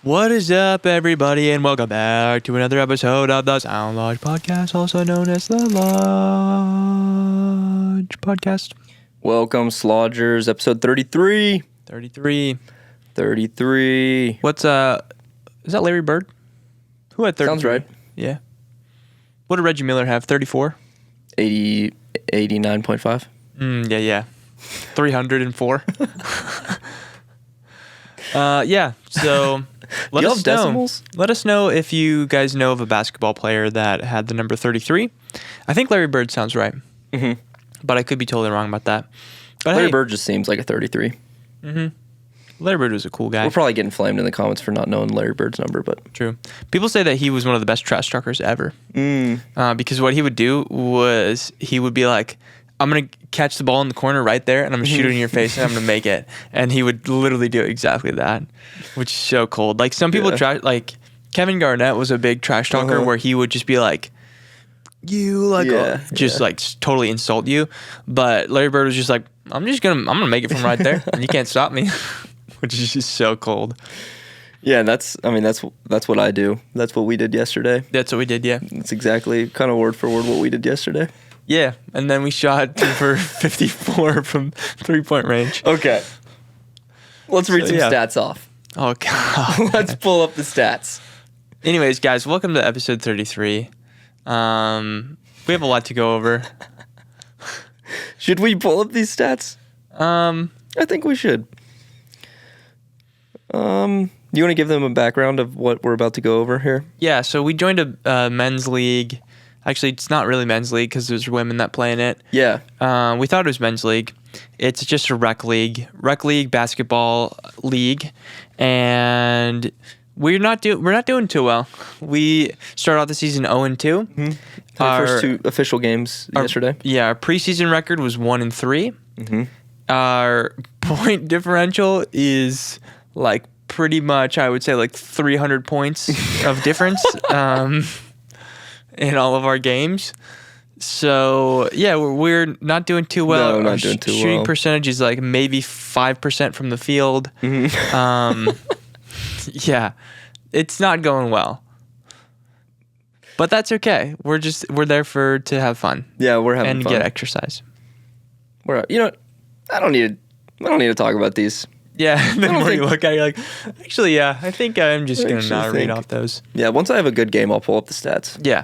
What is up, everybody, and welcome back to another episode of the Sound Lodge Podcast, also known as the Lodge Podcast. Welcome, Slodgers, episode 33. 33. What's, is that Larry Bird? Who had 33? Sounds right. Yeah. What did Reggie Miller have, 34? 89.5. Yeah. 304. So let us know. Decimals? Let us know if you guys know of a basketball player that had the number 33. I think Larry Bird sounds right. Mm-hmm. But I could be totally wrong about that. But Larry Bird just seems like a 33. Mm-hmm. Larry Bird was a cool guy. We're probably getting flamed in the comments for not knowing Larry Bird's number, but... True. People say that he was one of the best trash talkers ever. Because what he would do was he would be like, I'm going to catch the ball in the corner right there, and I'm going to shoot it in your face, and I'm going to make it. And he would literally do exactly that, which is so cold. Like, some people, like, Kevin Garnett was a big trash talker where he would just be like, like, totally insult you. But Larry Bird was just like, I'm going to make it from right there, and you can't stop me, which is just so cold. Yeah, that's what I do. That's what we did yesterday. That's what we did, yeah. It's exactly kind of word for word what we did yesterday. Yeah, and then we shot for 54 from three-point range. Okay. Let's read some stats off. Oh, God. Let's pull up the stats. Anyways, guys, welcome to episode 33. We have a lot to go over. Should we pull up these stats? I think we should. You want to give them a background of what we're about to go over here? Yeah, so we joined a men's league. Actually, it's not really men's league because there's women that play in it. Yeah. We thought it was men's league. It's just a rec league basketball league, and we're not doing too well. We started off the season 0-2. Mm-hmm. Our first two official games yesterday. Yeah, our preseason record was 1-3. Mm-hmm. Our point differential is like pretty much, I would say, like 300 points of difference. In all of our games. So, yeah, we're not doing too well. No, not doing too well. Shooting percentage is like maybe 5% from the field. Mm-hmm. Yeah, it's not going well. But that's okay. We're there to have fun. Yeah, we're having fun. And get exercise. I don't need to talk about these. Yeah, the more you look at it, you're like, actually, yeah, I think I'm just going to not read off those. Yeah, once I have a good game, I'll pull up the stats. Yeah.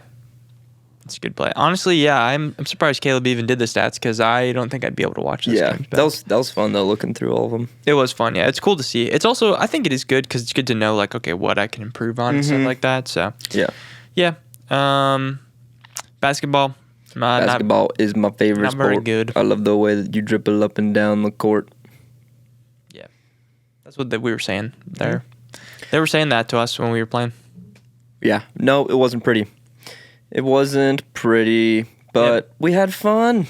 It's a good play. Honestly, yeah, I'm surprised Caleb even did the stats because I don't think I'd be able to watch this game. Yeah, that was fun, though, looking through all of them. It was fun, yeah. It's cool to see. It's also, I think it is good because it's good to know, like, okay, what I can improve on and stuff like that. So, yeah. Basketball. Basketball is my favorite sport. Not very good. I love the way that you dribble up and down the court. Yeah. That's what we were saying there. They were saying that to us when we were playing. Yeah. No, it wasn't pretty. It wasn't pretty, but we had fun.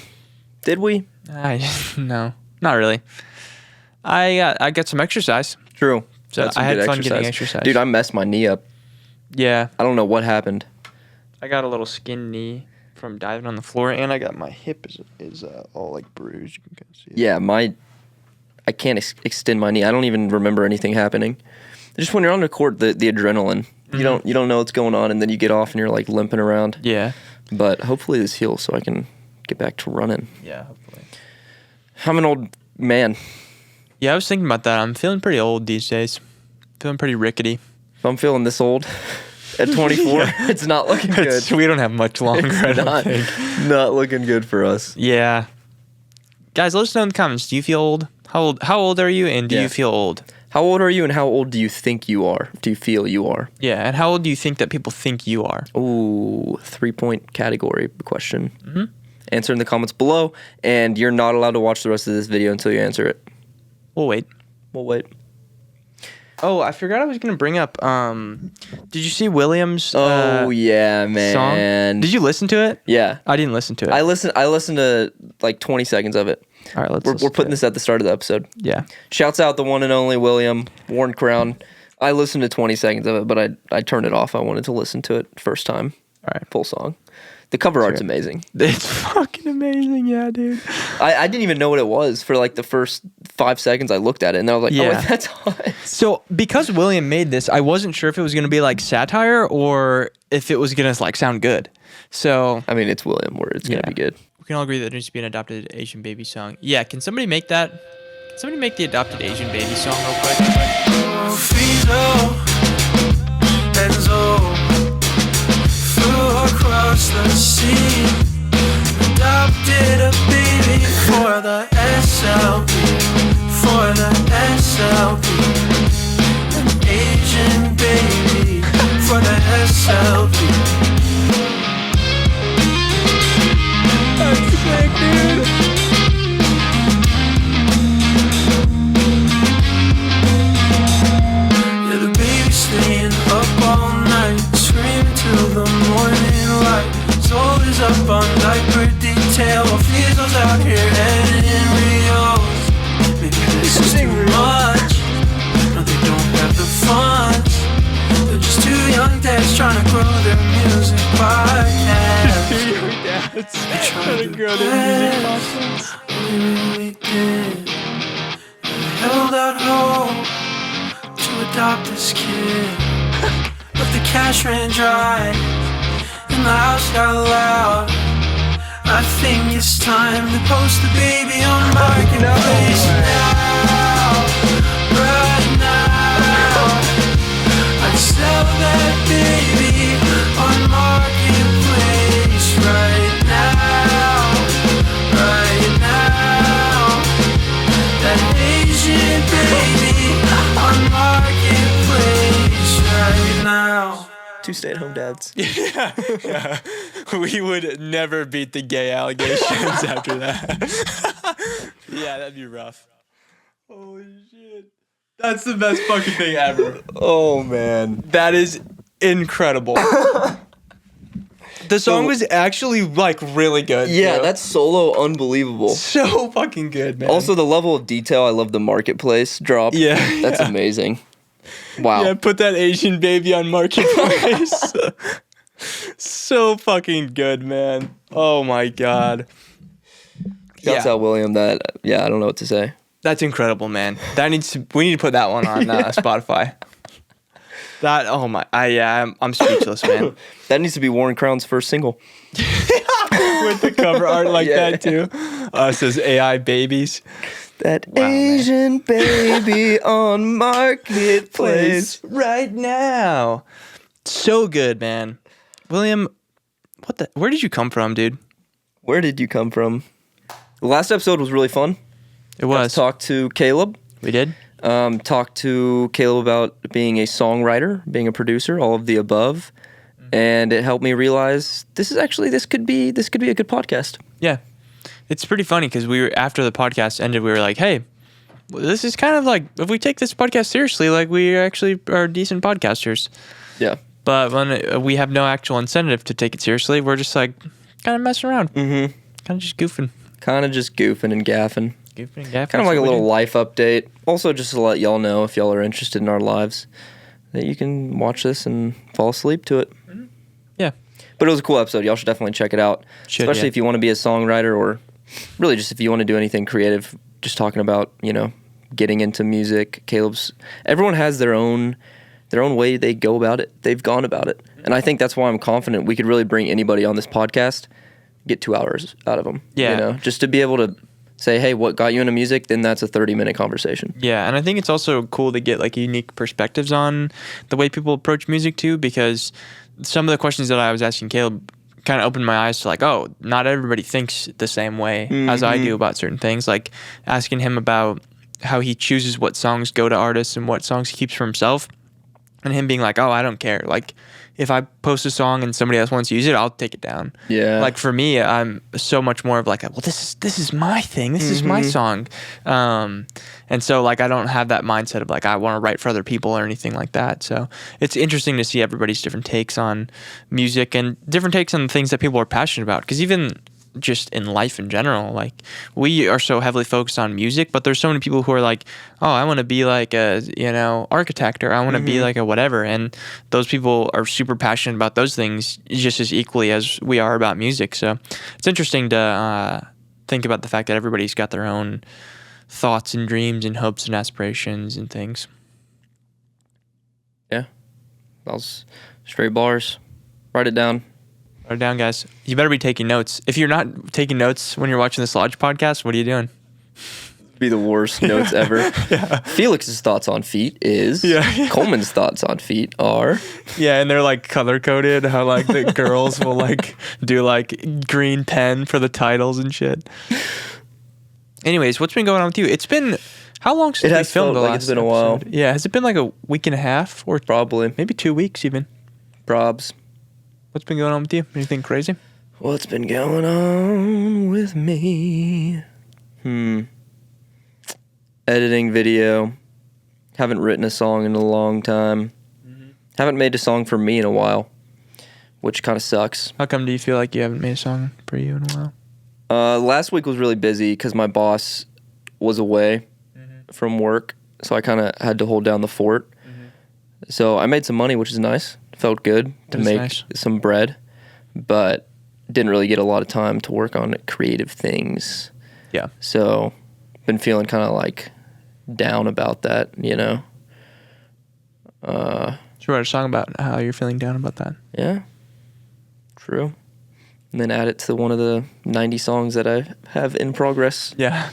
Did we? No, not really. I got some exercise. True. So I had fun getting exercise. Dude, I messed my knee up. Yeah. I don't know what happened. I got a little skin knee from diving on the floor, and I got my hip is all like bruised. You can kind of see it. Yeah, I can't extend my knee. I don't even remember anything happening. Just when you're on the court, the adrenaline. Mm-hmm. You don't know what's going on, and then you get off and you're like limping around. Yeah. But hopefully this heals so I can get back to running. Yeah, hopefully. I'm an old man. Yeah, I was thinking about that. I'm feeling pretty old these days. Feeling pretty rickety. If I'm feeling this old at 24, it's not looking good. We don't have much longer, I don't think. Not looking good for us. Yeah. Guys, let us know in the comments. Do you feel old? How old are you, and do you feel old? How old are you, and how old do you think you are? Do you feel you are? Yeah, and how old do you think that people think you are? Ooh, 3-point category question. Mm-hmm. Answer in the comments below, and you're not allowed to watch the rest of this video until you answer it. We'll wait. Oh, I forgot I was going to bring up, did you see Williams' yeah, man. Song? Did you listen to it? Yeah. I didn't listen to it. I listened to like 20 seconds of it. All right, we're putting this at the start of the episode. Yeah. Shouts out the one and only William, Worn Crown. I listened to 20 seconds of it, but I turned it off. I wanted to listen to it first time. All right. Full song. The cover art's amazing. It's fucking amazing, yeah, dude. I didn't even know what it was for like the first 5 seconds I looked at it, and I was like, oh, wait, that's hot. So because William made this, I wasn't sure if it was going to be like satire or if it was going to like sound good. So I mean, it's William, where it's going to be good. We can all agree that there needs to be an adopted Asian baby song. Yeah, can somebody make that? Can somebody make the adopted Asian baby song real quick? Across the sea, adopted a baby for the SLP, an Asian baby for the SLP. That's sick, dude. Yeah, the baby's staying up all night, screaming till the morning light. Soul is up on diaper detail, officials out here editing reels. Maybe this is too much. No, they don't have the funds. They're just two young dads trying to grow their music podcast. Trying to grow their music podcast. We really did. We held out hope to adopt this kid, but the cash ran dry and the house got loud. I think it's time to post the baby on Marketplace now, right now. I'd sell that baby on Marketplace right now, right now. That Asian baby on Marketplace right now. 2 stay-at-home dads. Yeah. We would never beat the gay allegations after that. Yeah, that'd be rough. Holy shit. That's the best fucking thing ever. Oh, man. That is incredible. The song was actually like really good. Yeah, too. that's solo unbelievable. So fucking good, man. Also, the level of detail, I love the Marketplace drop. Yeah. That's amazing. Wow. Yeah, put that Asian baby on Marketplace. So fucking good, man. Oh my god. Gotta Yeah. tell William that, I don't know what to say. That's incredible, man. We need to put that one on Spotify. That, oh my, I'm speechless, man. That needs to be Warren Crown's first single. With the cover art like that too. It says AI babies. That Wow, Asian baby on Marketplace. right now. So good, man. William, where did you come from, dude? Where did you come from? The last episode was really fun. It was. Talk to Caleb. We did? Talked to Caleb about being a songwriter, being a producer, all of the above. And it helped me realize this could be a good podcast. Yeah. It's pretty funny because after the podcast ended, we were like, hey, this is kind of like, if we take this podcast seriously, like we actually are decent podcasters. Yeah. But when we have no actual incentive to take it seriously, we're just like kind of messing around. Mm-hmm. Kind of just goofing. Kind of just goofing and gaffing. Goofing and gaffing. Kind of like a little life update. Also, just to let y'all know, if y'all are interested in our lives, that you can watch this and fall asleep to it. Yeah. But it was a cool episode. Y'all should definitely check it out. Especially if you want to be a songwriter, or really just if you want to do anything creative, just talking about, getting into music. Everyone has their own way they go about it. They've gone about it. And I think that's why I'm confident we could really bring anybody on this podcast, get 2 hours out of them. Yeah. Just to be able to say, hey, what got you into music? Then that's a 30-minute conversation. Yeah, and I think it's also cool to get like unique perspectives on the way people approach music too, because some of the questions that I was asking Caleb kind of opened my eyes to like, oh, not everybody thinks the same way as I do about certain things. Like asking him about how he chooses what songs go to artists and what songs he keeps for himself, and him being like, oh, I don't care. Like if I post a song and somebody else wants to use it, I'll take it down. Yeah. Like for me, I'm so much more of like, well, this is my thing. This is my song. And so like I don't have that mindset of like I want to write for other people or anything like that. So it's interesting to see everybody's different takes on music and different takes on the things that people are passionate about. Because even just in life in general. Like, we are so heavily focused on music, but there's so many people who are like, oh, I want to be like a, architect, or I want to be like a whatever. And those people are super passionate about those things just as equally as we are about music. So it's interesting to think about the fact that everybody's got their own thoughts and dreams and hopes and aspirations and things. Yeah. That was straight bars. Write it down. Write it down, guys. You better be taking notes. If you're not taking notes when you're watching this Lodge podcast, what are you doing? Be the worst notes ever. Yeah. Felix's thoughts on feet is. Yeah. Coleman's thoughts on feet are. Yeah, and they're like color coded. How like the girls will like do like green pen for the titles and shit. Anyways, what's been going on with you? It's been how long since we filmed the last? It's been a while. Yeah, has it been like a week and a half or probably maybe 2 weeks even? Probs. What's been going on with you? Anything crazy? What's been going on with me? Editing video. Haven't written a song in a long time. Haven't made a song for me in a while, which kind of sucks. How come do you feel like you haven't made a song for you in a while? Last week was really busy because my boss was away from work, so I kind of had to hold down the fort. So I made some money, which is nice. Felt good to make some bread, but didn't really get a lot of time to work on creative things. Yeah. So been feeling kind of like down about that, So you wrote a song about how you're feeling down about that. Yeah. True. And then add it to one of the 90 songs that I have in progress. Yeah.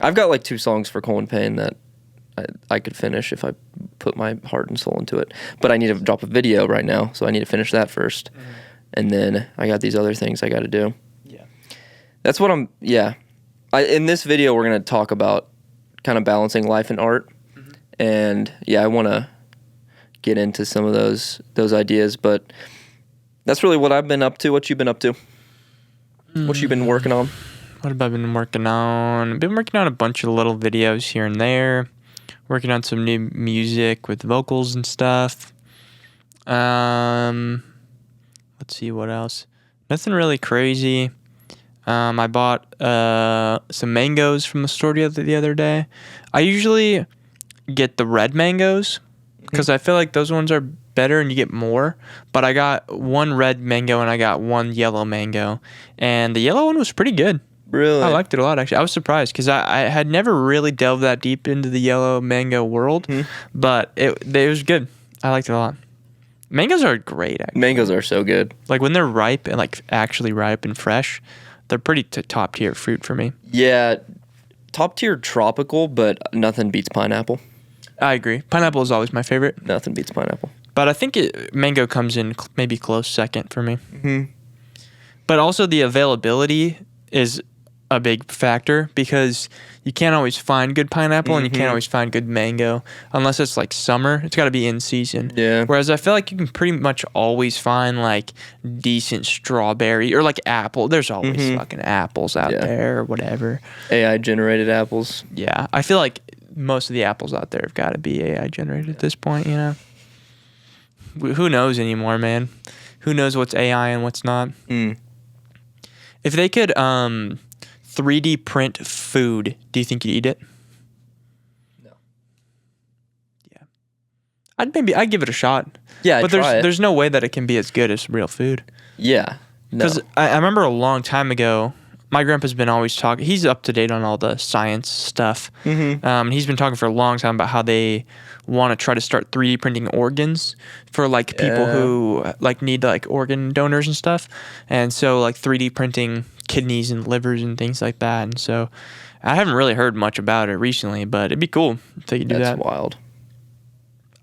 I've got like 2 songs for Colin Payne that I could finish if I put my heart and soul into it. But I need to drop a video right now, so I need to finish that first. And then I got these other things I got to do. Yeah. That's what in this video, we're going to talk about kind of balancing life and art. And yeah, I want to get into some of those ideas, but that's really what I've been up to. What you been up to? What you been working on? What have I been working on? I've been working on a bunch of little videos here and there. Working on some new music with vocals and stuff. Let's see what else. Nothing really crazy. I bought some mangoes from the store the other day. I usually get the red mangoes because I feel like those ones are better and you get more. But I got one red mango and I got one yellow mango. And the yellow one was pretty good. Really? I liked it a lot, actually. I was surprised because I had never really delved that deep into the yellow mango world, but it was good. I liked it a lot. Mangoes are great, actually. Mangoes are so good. Like when they're ripe and like actually ripe and fresh, they're pretty top tier fruit for me. Yeah, top tier tropical, but nothing beats pineapple. I agree. Pineapple is always my favorite. Nothing beats pineapple. But I think mango comes in maybe close second for me. But also the availability is a big factor because you can't always find good pineapple and you can't always find good mango unless it's like summer. It's got to be in season. Yeah. Whereas I feel like you can pretty much always find like decent strawberry or like apple. There's always fucking apples out there or whatever. AI generated apples. Yeah. I feel like most of the apples out there have got to be AI generated at this point, Who knows anymore, man? Who knows what's AI and what's not? If they could 3D print food, do you think you'd eat it? No. Yeah. I'd give it a shot. Yeah, but there's no way that it can be as good as real food. Yeah. Because I remember a long time ago, my grandpa's been always talking. He's up to date on all the science stuff. He's been talking for a long time about how they want to try to start 3D printing organs for like people who like need like organ donors and stuff. And so like 3D printing kidneys and livers and things like that. And so I haven't really heard much about it recently, but it'd be cool if they could do that. That's wild.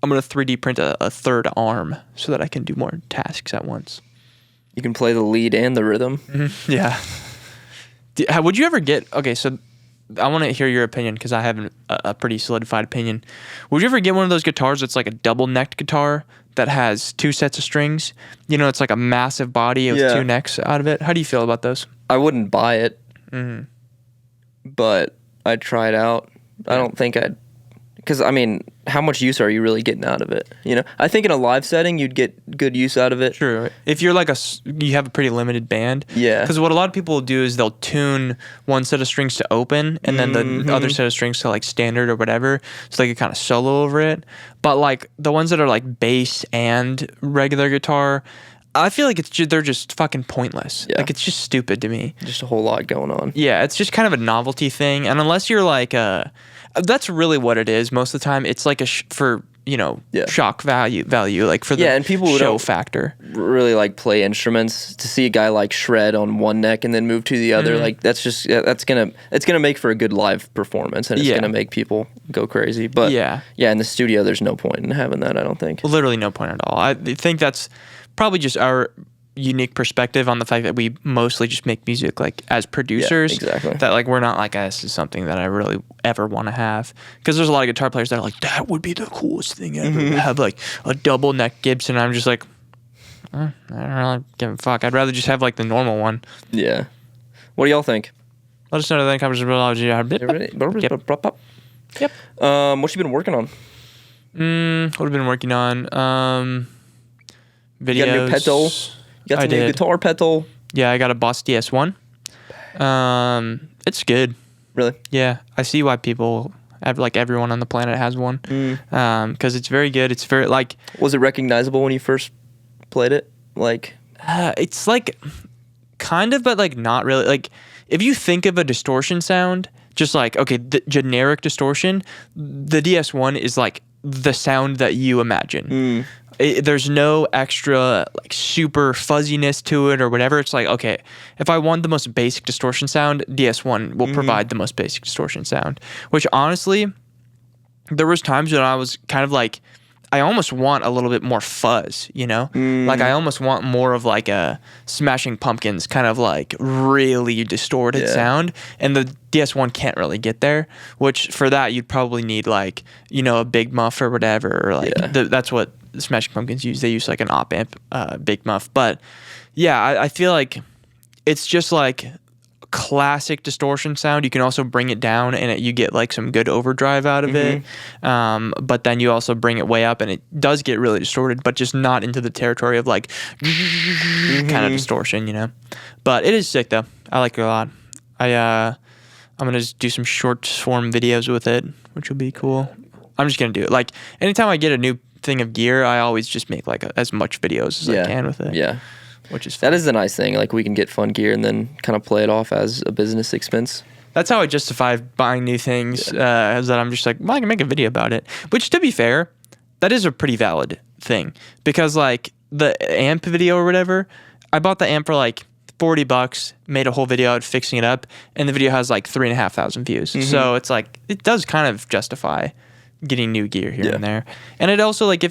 I'm going to 3D print a third arm so that I can do more tasks at once. You can play the lead and the rhythm. Yeah. Would you ever get... Okay, so I want to hear your opinion because I have a pretty solidified opinion. Would you ever get one of those guitars that's like a double-necked guitar that has 2 sets of strings? It's like a massive body with 2 necks out of it. How do you feel about those? I wouldn't buy it, but I'd try it out. I don't think I'd because I mean, how much use are you really getting out of it? You know, I think in a live setting you'd get good use out of it. True. If you're like you have a pretty limited band. Yeah. Because what a lot of people will do is they'll tune one set of strings to open and then the other set of strings to like standard or whatever, so they can kind of solo over it. But like the ones that are like bass and regular guitar, I feel like they're just fucking pointless. Yeah. Like it's just stupid to me. Just a whole lot going on. Yeah, it's just kind of a novelty thing, and unless you're like that's really what it is most of the time. It's like shock value, like for the and people who show don't factor. Really like play instruments, to see a guy like shred on one neck and then move to the other, like it's gonna make for a good live performance, and it's gonna make people go crazy. But in the studio, there's no point in having that. I don't think. Literally no point at all. I think that's probably just our unique perspective on the fact that we mostly just make music like as producers. Yeah, exactly. That like we're not like, this is something that I really ever want to have, because there's a lot of guitar players that are like, that would be the coolest thing ever to have like a double neck Gibson. I'm just like, I don't really give a fuck. I'd rather just have like the normal one. Yeah. What do y'all think? Let us know that comes Yep. What you been working on? What have I been working on? Videos. You got a new pedal? You got some new guitar pedal? Yeah, I got a Boss DS1. It's good. Really? Yeah, I see why people have, like everyone on the planet has one. Because it's very good. It's very like. Was it recognizable when you first played it? Like. It's like, kind of, but like not really. Like, if you think of a distortion sound, just like the generic distortion, the DS1 is like the sound that you imagine. There's no extra like super fuzziness to it or whatever. It's like, okay, if I want the most basic distortion sound, DS1 will provide the most basic distortion sound. Which honestly, there was times when I was kind of like, I almost want a little bit more fuzz, you know? Like I almost want more of like a Smashing Pumpkins kind of like really distorted sound, and the DS1 can't really get there, which for that you'd probably need like, a big muff or whatever, or like that's what the Smashing Pumpkins use. They use like an op amp, big muff. But yeah, I feel like it's just like classic distortion sound. You can also bring it down and you get like some good overdrive out of it, but then you also bring it way up and it does get really distorted, but just not into the territory of like kind of distortion, but it is sick though. I like it a lot. I'm gonna just do some short form videos with it, which will be cool. I'm just gonna do it. Like anytime I get a new thing of gear, I always just make like as much videos as I can with it. Which is fun. That is the nice thing. Like we can get fun gear and then kind of play it off as a business expense. That's how I justify buying new things. Is that I'm just like, well, I can make a video about it. Which, to be fair, that is a pretty valid thing, because like the amp video or whatever, I bought the amp for like $40, made a whole video out fixing it up, and the video has like 3,500 views. So it's like it does kind of justify getting new gear here and there. And it also like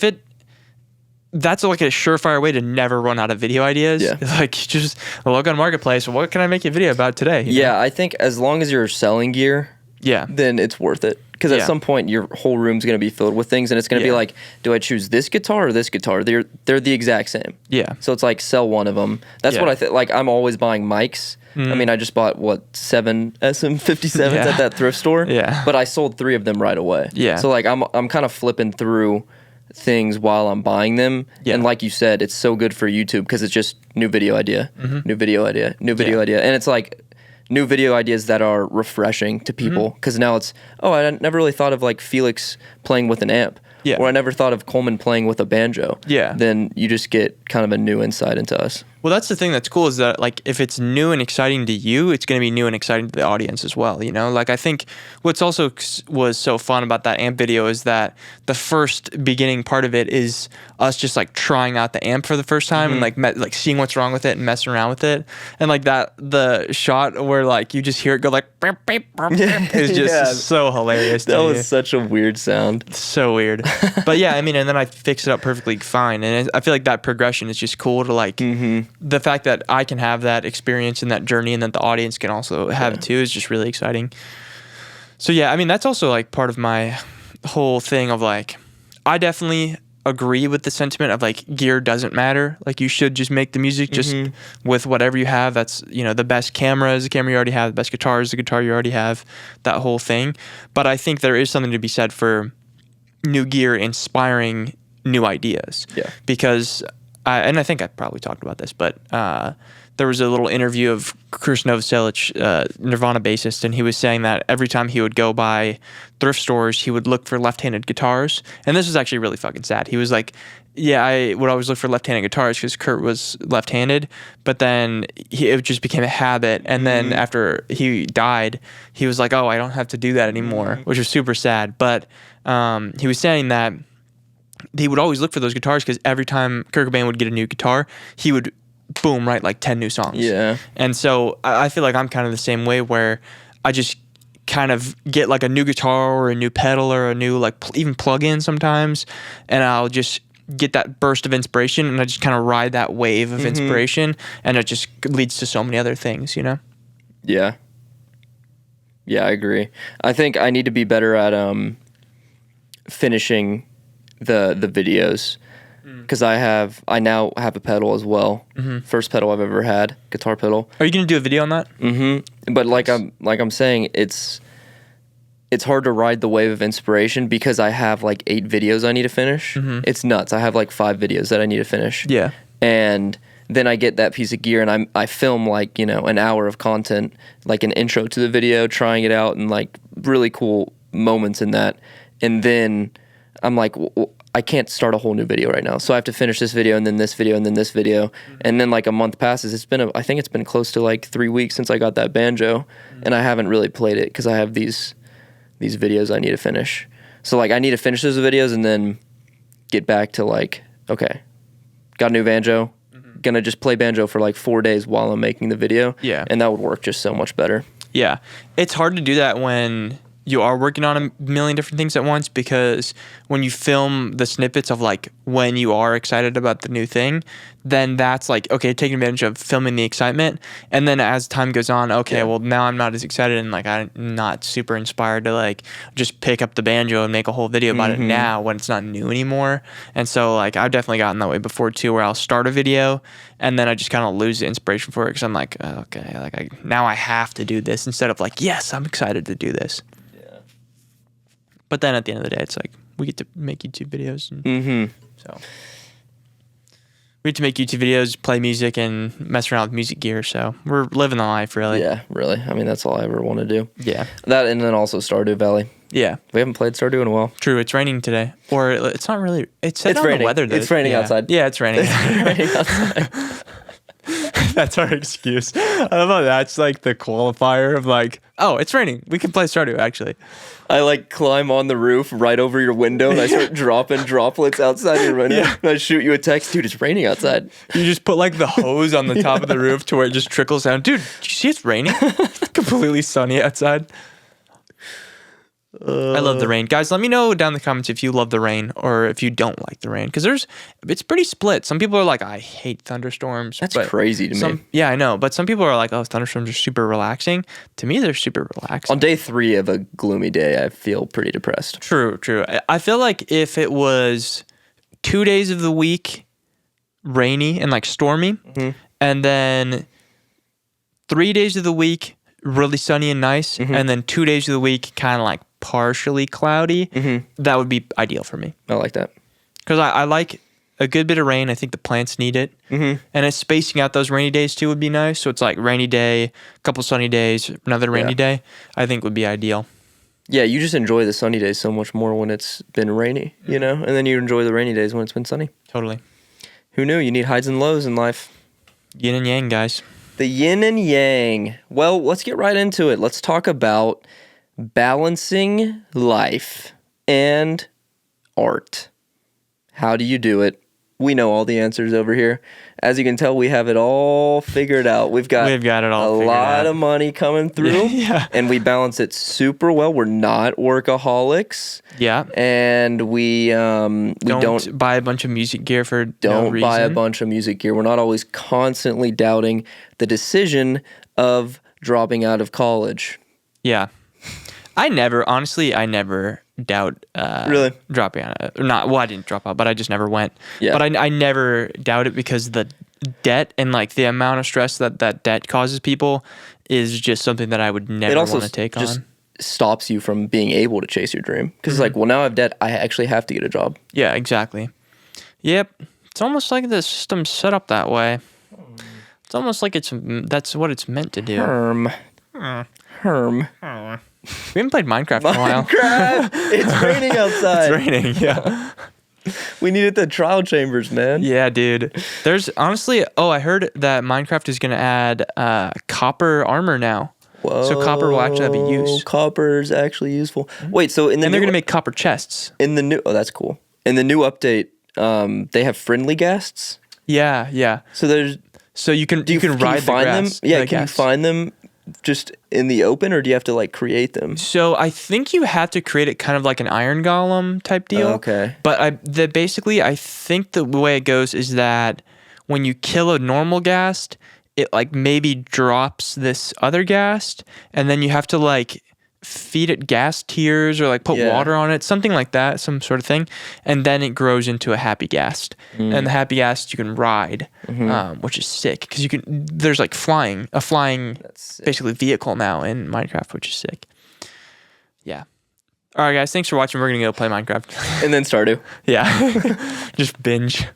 that's like a surefire way to never run out of video ideas. Like just look on Marketplace. What can I make a video about today? I think as long as you're selling gear, then it's worth it. Because at some point your whole room's going to be filled with things, and it's going to be like, do I choose this guitar or this guitar? They're the exact same. So it's like sell one of them. That's what I think. Like I'm always buying mics. I mean, I just bought 7 SM57s at that thrift store. But I sold 3 of them right away. So like I'm kind of flipping through things while I'm buying them, and like you said, it's so good for YouTube because it's just new video idea, new video idea, new video idea, and it's like new video ideas that are refreshing to people, because now it's, I never really thought of like Felix playing with an amp, or I never thought of Coleman playing with a banjo. Then you just get kind of a new insight into us. Well, that's the thing that's cool, is that like if it's new and exciting to you, it's going to be new and exciting to the audience as well, Like I think what's also was so fun about that amp video is that the first beginning part of it is us just like trying out the amp for the first time and like seeing what's wrong with it and messing around with it, and like the shot where like you just hear it go like is just so hilarious. That was such a weird sound. So weird. But yeah, I mean, and then I fix it up perfectly fine, and I feel like that progression is just cool to like. The fact that I can have that experience and that journey, and that the audience can also have it too, is just really exciting. So yeah, I mean, that's also like part of my whole thing of like, I definitely agree with the sentiment of like gear doesn't matter. Like you should just make the music just with whatever you have. That's, the best camera is the camera you already have. The best guitar is the guitar you already have, that whole thing. But I think there is something to be said for new gear inspiring new ideas. Yeah. Because, and I think I probably talked about this, but there was a little interview of Chris Novoselic, Nirvana bassist, and he was saying that every time he would go by thrift stores, he would look for left-handed guitars. And this was actually really fucking sad. He was like, yeah, I would always look for left-handed guitars because Kurt was left-handed, but then it just became a habit. And then after he died, he was like, oh, I don't have to do that anymore, which was super sad. But he was saying that he would always look for those guitars because every time Kurt Cobain would get a new guitar, he would boom, write like 10 new songs. Yeah. And so I feel like I'm kind of the same way where I just kind of get like a new guitar or a new pedal or a new like even plug-in sometimes, and I'll just get that burst of inspiration and I just kind of ride that wave of inspiration, and it just leads to so many other things, you know? Yeah. Yeah, I agree. I think I need to be better at finishing the videos. Because I now have a pedal as well. First pedal I've ever had, guitar pedal. Are you gonna do a video on that? But like I'm saying, it's hard to ride the wave of inspiration because I have like 8 videos I need to finish. It's nuts. I have like 5 videos that I need to finish. Yeah. And then I get that piece of gear and I film like, you know, an hour of content, like an intro to the video, trying it out, and like really cool moments in that. And then I'm like, I can't start a whole new video right now. So I have to finish this video and then this video and then this video. And then like a month passes. I think it's been close to like 3 weeks since I got that banjo, and I haven't really played it because I have these videos I need to finish. So like I need to finish those videos and then get back to like, okay, got a new banjo, gonna just play banjo for like 4 days while I'm making the video. Yeah. And that would work just so much better. Yeah. It's hard to do that when you are working on a million different things at once, because when you film the snippets of like when you are excited about the new thing, then that's like, okay, taking advantage of filming the excitement. And then as time goes on, okay, well now I'm not as excited and like I'm not super inspired to like just pick up the banjo and make a whole video about it now when it's not new anymore. And so like I've definitely gotten that way before too, where I'll start a video and then I just kind of lose the inspiration for it because I'm like, oh, okay, like now I have to do this, instead of like, yes, I'm excited to do this. But then at the end of the day, it's like we get to make YouTube videos. And so we get to make YouTube videos, play music, and mess around with music gear. So we're living the life, really. Yeah, really. I mean, that's all I ever want to do. Yeah. That, and then also Stardew Valley. Yeah. We haven't played Stardew in a while. True. It's raining today. Or it's not really. It's raining. The weather. It's raining outside. Yeah, it's raining. It's raining outside. That's our excuse. I love how that's like the qualifier of like, oh, it's raining. We can play Stardew, actually. I like climb on the roof right over your window and I start dropping droplets outside your window. Yeah. And I shoot you a text, dude, it's raining outside. You just put like the hose on the top of the roof to where it just trickles down. Dude, did you see it's raining? It's completely sunny outside. I love the rain. Guys, let me know down in the comments if you love the rain or if you don't like the rain. Because it's pretty split. Some people are like, I hate thunderstorms. That's crazy to me. Yeah, I know. But some people are like, oh, thunderstorms are super relaxing. To me, they're super relaxing. On day 3 of a gloomy day, I feel pretty depressed. True. I feel like if it was 2 days of the week rainy and like stormy, and then 3 days of the week really sunny and nice, and then 2 days of the week kind of like partially cloudy, that would be ideal for me. I like that. Because I like a good bit of rain. I think the plants need it. And it's spacing out those rainy days too would be nice. So it's like rainy day, a couple sunny days, another rainy day, I think would be ideal. Yeah, you just enjoy the sunny days so much more when it's been rainy, you know? And then you enjoy the rainy days when it's been sunny. Totally. Who knew? You need highs and lows in life. Yin and yang, guys. The yin and yang. Well, let's get right into it. Let's talk about balancing life and art. How do you do it? We know all the answers over here. As you can tell, we have it all figured out. We've got it all a lot of money coming through, and we balance it super well. We're not workaholics. Yeah. And we don't buy a bunch of music gear for don't no reason. buy a bunch of music gear. We're not always constantly doubting the decision of dropping out of college. Yeah. I never doubt really dropping out. I didn't drop out, but I just never went. Yeah. But I never doubt it because the debt and like the amount of stress that debt causes people is just something that I would never want to take on. stops you from being able to chase your dream. Because it's like, well, now I have debt. I actually have to get a job. Yeah, exactly. Yep. It's almost like the system's set up that way. It's almost like that's what it's meant to do. Herm. We haven't played Minecraft in a while. Minecraft! It's raining outside. It's raining, yeah. We needed the trial chambers, man. Yeah, dude. There's honestly, I heard that Minecraft is going to add copper armor now. Whoa. So copper will actually have a use. Copper is actually useful. Wait, so and they're going to make copper chests. That's cool. In the new update, they have friendly ghasts. Yeah. So you can ride the grass. Them? Yeah, can you find them just in the open, or do you have to like create them? So I think you have to create it kind of like an iron golem type deal. Okay. But I think the way it goes is that when you kill a normal ghast, it like maybe drops this other ghast, and then you have to like feed it gas tears or like put water on it, something like that, some sort of thing, and then it grows into a happy ghast. And the happy ghast you can ride, which is sick because there's like a flying basically vehicle now in Minecraft, which is sick. Yeah. All right, guys, thanks for watching. We're gonna go play Minecraft and then Stardew. Yeah. Just binge.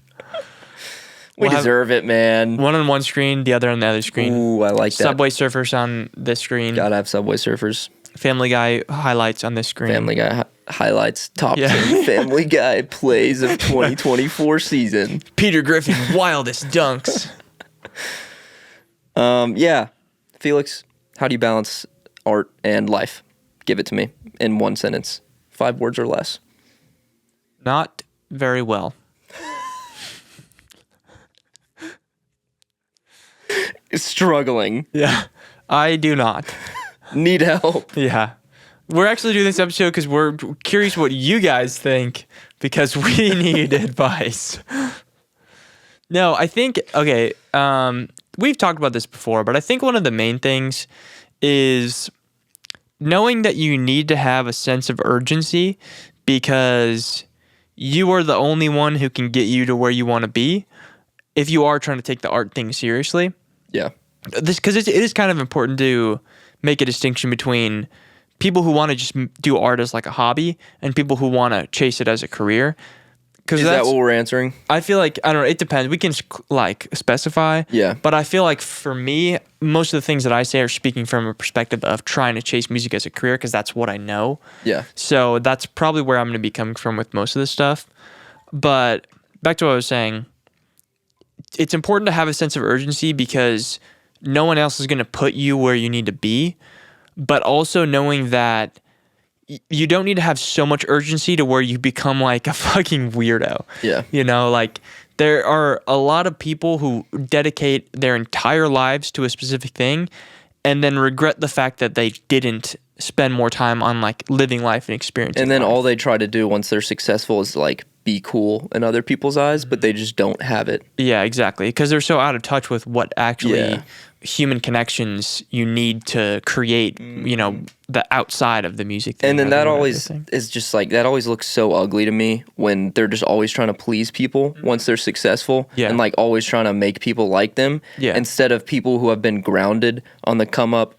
We deserve it, man. One on one screen, the other on the other screen. Ooh, I like that. Subway Surfers on this screen. Gotta have Subway Surfers. Family Guy highlights on this screen. Family Guy highlights. Top 10 Family Guy plays of 2024 season. Peter Griffin's wildest dunks. Yeah. Felix, how do you balance art and life? Give it to me in one sentence. 5 words or less. Not very well. Struggling. Yeah. I do not. Need help. Yeah. We're actually doing this episode because we're curious what you guys think because we need advice. No, I think, okay, we've talked about this before, but I think one of the main things is knowing that you need to have a sense of urgency because you are the only one who can get you to where you want to be if you are trying to take the art thing seriously. Yeah. Because it is kind of important to make a distinction between people who want to just do art as like a hobby and people who want to chase it as a career. Is that what we're answering? I feel like, I don't know, it depends. We can like specify. Yeah. But I feel like for me, most of the things that I say are speaking from a perspective of trying to chase music as a career because that's what I know. Yeah. So that's probably where I'm going to be coming from with most of this stuff. But back to what I was saying, it's important to have a sense of urgency because no one else is going to put you where you need to be, but also knowing that you don't need to have so much urgency to where you become like a fucking weirdo. Yeah. You know, like there are a lot of people who dedicate their entire lives to a specific thing and then regret the fact that they didn't spend more time on like living life and experiencing And then life. all they try to do once they're successful is like be cool in other people's eyes, but they just don't have it. Yeah, exactly. Because they're so out of touch with what actually human connections you need to create, you know, the outside of the music thing. And then that always is just like, that always looks so ugly to me when they're just always trying to please people once they're successful and like always trying to make people like them instead of people who have been grounded on the come up,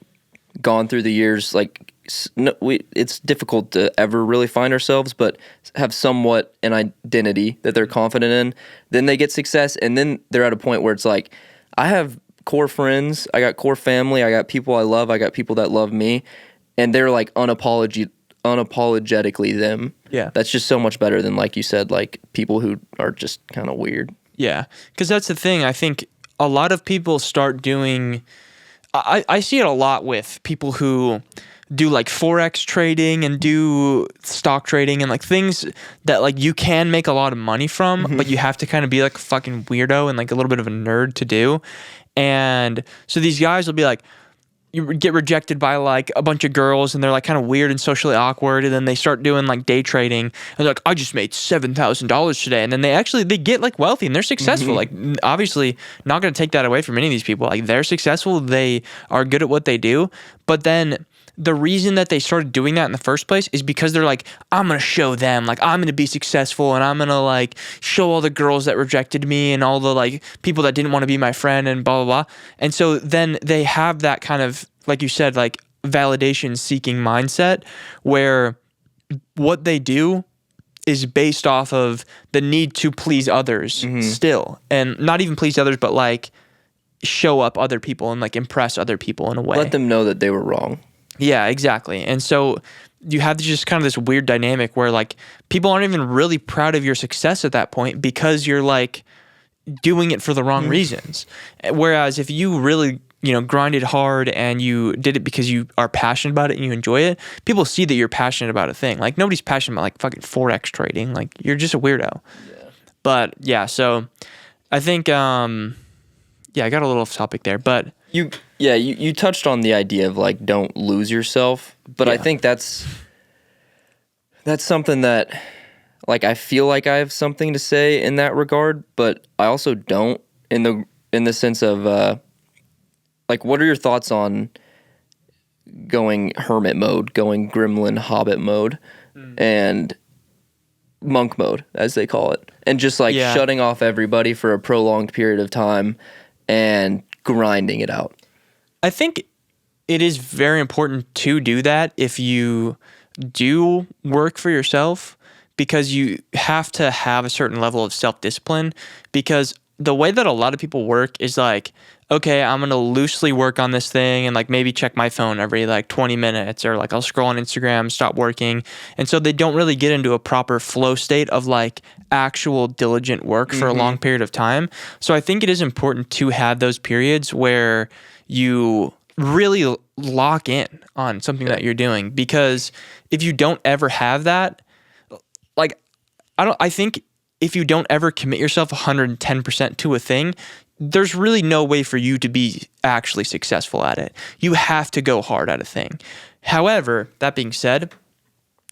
gone through the years. Like it's difficult to ever really find ourselves, but have somewhat an identity that they're confident in. Then they get success, and then they're at a point where it's like, I have core friends, I got core family, I got people I love, I got people that love me, and they're like unapologetically them. Yeah. That's just so much better than, like you said, like people who are just kind of weird. Yeah, because that's the thing. I think a lot of people start doing, I see it a lot with people who do like Forex trading and do stock trading and like things that like you can make a lot of money from, but you have to kind of be like a fucking weirdo and like a little bit of a nerd to do. And so these guys will be like, you get rejected by like a bunch of girls and they're like kind of weird and socially awkward, and then they start doing like day trading and they're like, I just made $7,000 today, and then they get like wealthy and they're successful. Like obviously not going to take that away from any of these people. Like they're successful, they are good at what they do, but then the reason that they started doing that in the first place is because they're like, I'm going to show them, like, I'm going to be successful and I'm going to, like, show all the girls that rejected me and all the, like, people that didn't want to be my friend and blah, blah, blah. And so then they have that kind of, like you said, like, validation seeking mindset where what they do is based off of the need to please others still, and not even please others, but like show up other people and like impress other people in a way. Let them know that they were wrong. Yeah, exactly. And so you have just kind of this weird dynamic where like people aren't even really proud of your success at that point because you're like doing it for the wrong reasons. Whereas if you really, grinded hard and you did it because you are passionate about it and you enjoy it, people see that you're passionate about a thing. Like nobody's passionate about like fucking Forex trading. Like you're just a weirdo. Yeah. But yeah, so I think, I got a little off topic there, but you touched on the idea of like don't lose yourself, but I think that's something that like I feel like I have something to say in that regard, but I also don't in the sense of like what are your thoughts on going hermit mode, going gremlin hobbit mode and monk mode as they call it, and just like shutting off everybody for a prolonged period of time and grinding it out? I think it is very important to do that if you do work for yourself, because you have to have a certain level of self-discipline, because the way that a lot of people work is like, okay, I'm going to loosely work on this thing and like maybe check my phone every like 20 minutes, or like I'll scroll on Instagram, stop working. And so they don't really get into a proper flow state of like actual diligent work for a long period of time. So I think it is important to have those periods where you really lock in on something that you're doing, because if you don't ever have that, like I think if you don't ever commit yourself 110% to a thing, there's really no way for you to be actually successful at it. You have to go hard at a thing. However, that being said,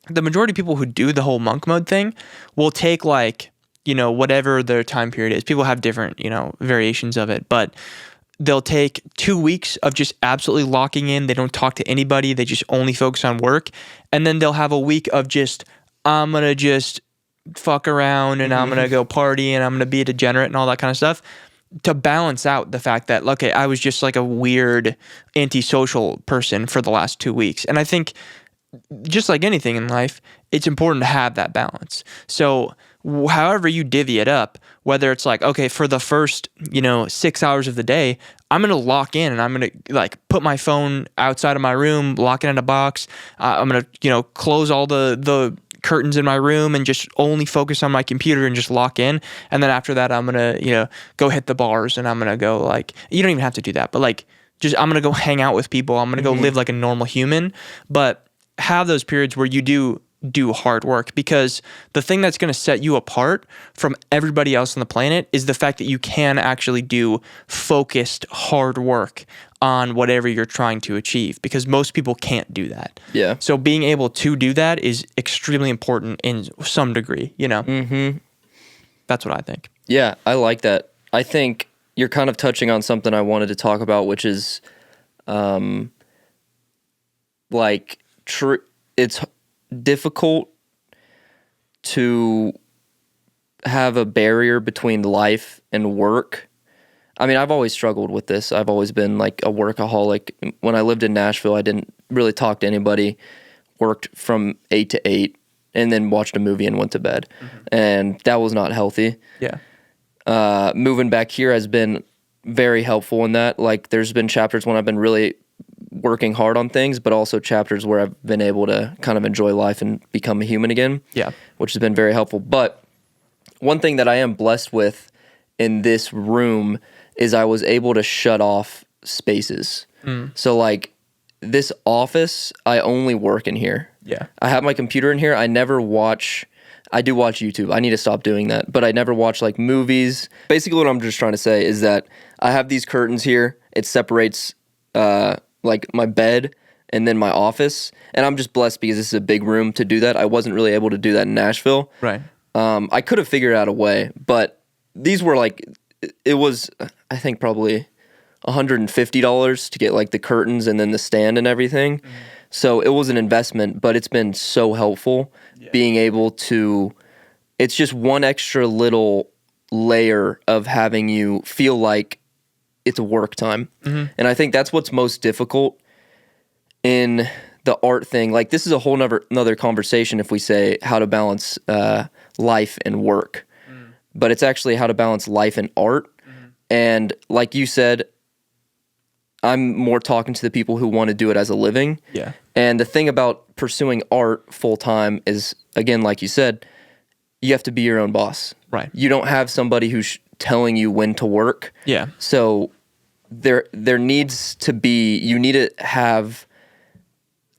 the majority of people who do the whole monk mode thing will take like, whatever their time period is. People have different, variations of it, but they'll take 2 weeks of just absolutely locking in. They don't talk to anybody. They just only focus on work. And then they'll have a week of just, I'm going to just fuck around and I'm going to go party and I'm going to be a degenerate and all that kind of stuff, to balance out the fact that, okay, I was just like a weird antisocial person for the last 2 weeks. And I think just like anything in life, it's important to have that balance. So however you divvy it up, whether it's like, okay, for the first, 6 hours of the day, I'm going to lock in and I'm going to like put my phone outside of my room, lock it in a box. I'm going to, close all the curtains in my room and just only focus on my computer and just lock in. And then after that, I'm going to, go hit the bars and I'm going to go like, you don't even have to do that, but like, just, I'm going to go hang out with people. I'm going to go live like a normal human, but have those periods where you do hard work, because the thing that's going to set you apart from everybody else on the planet is the fact that you can actually do focused hard work on whatever you're trying to achieve, because most people can't do that. Yeah. So being able to do that is extremely important in some degree, That's what I think. Yeah, I like that. I think you're kind of touching on something I wanted to talk about, which is it's difficult to have a barrier between life and work. I mean, I've always struggled with this. I've always been like a workaholic. When I lived in Nashville, I didn't really talk to anybody, worked from 8 to 8, and then watched a movie and went to bed. And that was not healthy. Yeah. Moving back here has been very helpful in that. Like, there's been chapters when I've been really working hard on things, but also chapters where I've been able to kind of enjoy life and become a human again. Yeah. Which has been very helpful. But one thing that I am blessed with in this room is I was able to shut off spaces. So like this office, I only work in here. Yeah. I have my computer in here. I do watch YouTube. I need to stop doing that, but I never watch like movies. Basically what I'm just trying to say is that I have these curtains here. It separates like my bed and then my office, and I'm just blessed because this is a big room to do that. I wasn't really able to do that in Nashville. Right. I could have figured out a way, but these were like, it was, I think probably $150 to get like the curtains and then the stand and everything. So it was an investment, but it's been so helpful being able to, it's just one extra little layer of having you feel like it's work time. And I think that's what's most difficult in the art thing, like this is a whole another conversation if we say how to balance life and work. But it's actually how to balance life and art. And like you said, I'm more talking to the people who want to do it as a living. Yeah. And the thing about pursuing art full time is, again, like you said, you have to be your own boss. Right. You don't have somebody who's telling you when to work. Yeah. So there needs to be, you need to have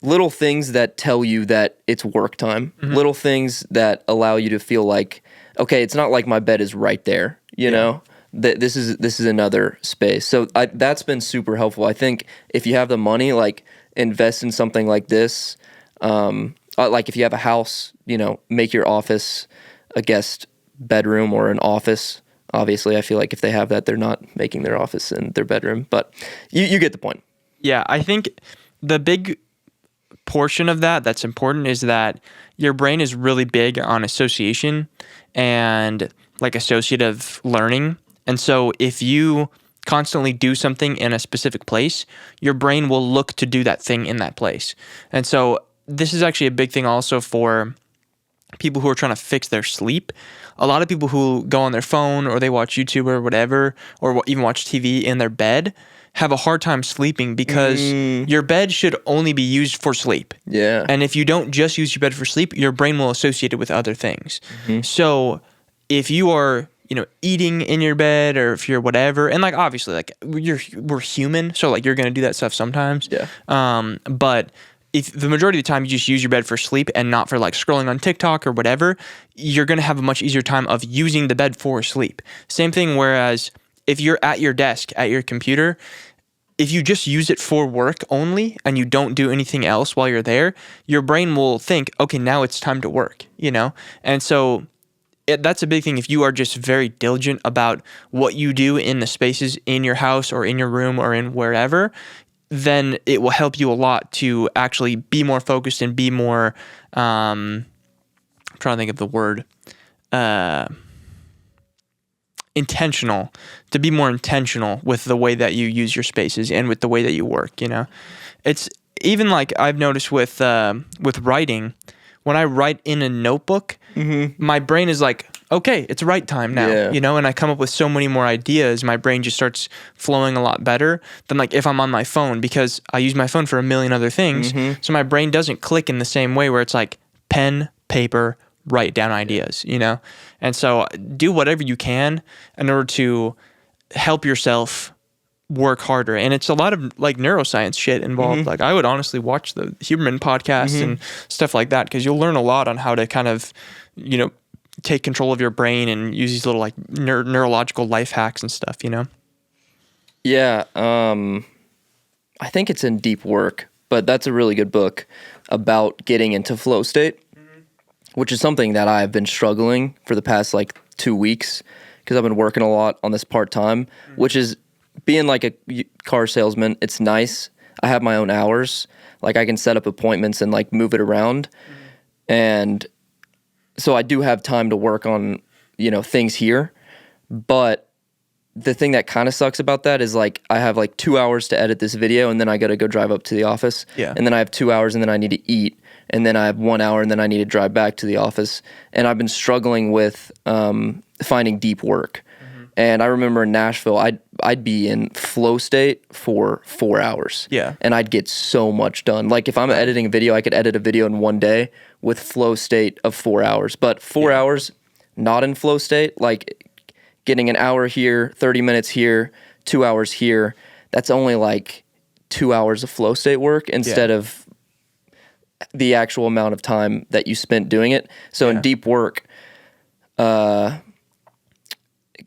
little things that tell you that it's work time. Little things that allow you to feel like, okay, it's not like my bed is right there, you know? This is another space. So that's been super helpful. I think if you have the money, like invest in something like this. Like if you have a house, you know, make your office a guest bedroom or an office. Obviously, I feel like if they have that, they're not making their office in their bedroom. But you get the point. Yeah, I think the big portion of that's important is that your brain is really big on association and like associative learning. And so if you constantly do something in a specific place, your brain will look to do that thing in that place. And so this is actually a big thing also for people who are trying to fix their sleep. A lot of people who go on their phone or they watch YouTube or whatever, or even watch TV in their bed, have a hard time sleeping because your bed should only be used for sleep. Yeah. And if you don't just use your bed for sleep, your brain will associate it with other things. So if you are, you know, eating in your bed or if you're whatever, and like obviously like we're human, so like you're gonna do that stuff sometimes. Yeah. But if the majority of the time you just use your bed for sleep and not for like scrolling on TikTok or whatever, you're gonna have a much easier time of using the bed for sleep. Same thing. Whereas if you're at your desk at your computer, if you just use it for work only and you don't do anything else while you're there, your brain will think, okay, now it's time to work, you know? And so that's a big thing. If you are just very diligent about what you do in the spaces in your house or in your room or in wherever, then it will help you a lot to actually be more focused and be more, I'm trying to think of the word, intentional, to be more intentional with the way that you use your spaces and with the way that you work, you know? It's even like I've noticed with writing, when I write in a notebook, my brain is like, okay, it's write time now, you know, and I come up with so many more ideas. My brain just starts flowing a lot better than like if I'm on my phone, because I use my phone for a million other things. So my brain doesn't click in the same way where it's like pen, paper, write down ideas, you know? And so do whatever you can in order to help yourself work harder. And it's a lot of like neuroscience shit involved. Like I would honestly watch the Huberman podcast and stuff like that, because you'll learn a lot on how to kind of, you know, take control of your brain and use these little like neurological life hacks and stuff, you know? Yeah. I think it's in Deep Work, but that's a really good book about getting into flow state, which is something that I've been struggling for the past like 2 weeks, because I've been working a lot on this part-time, which is being like a car salesman. It's nice. I have my own hours. Like I can set up appointments and like move it around. And so I do have time to work on, you know, things here. But the thing that kind of sucks about that is like I have like 2 hours to edit this video, and then I got to go drive up to the office. Yeah. And then I have 2 hours, and then I need to eat. And then I have 1 hour, and then I need to drive back to the office. And I've been struggling with finding deep work. And I remember in Nashville, I'd be in flow state for 4 hours. Yeah. And I'd get so much done. Like if I'm editing a video, I could edit a video in one day with flow state of 4 hours. But 4 hours not in flow state, like getting an hour here, 30 minutes here, 2 hours here, that's only like 2 hours of flow state work instead of the actual amount of time that you spent doing it. So in Deep Work,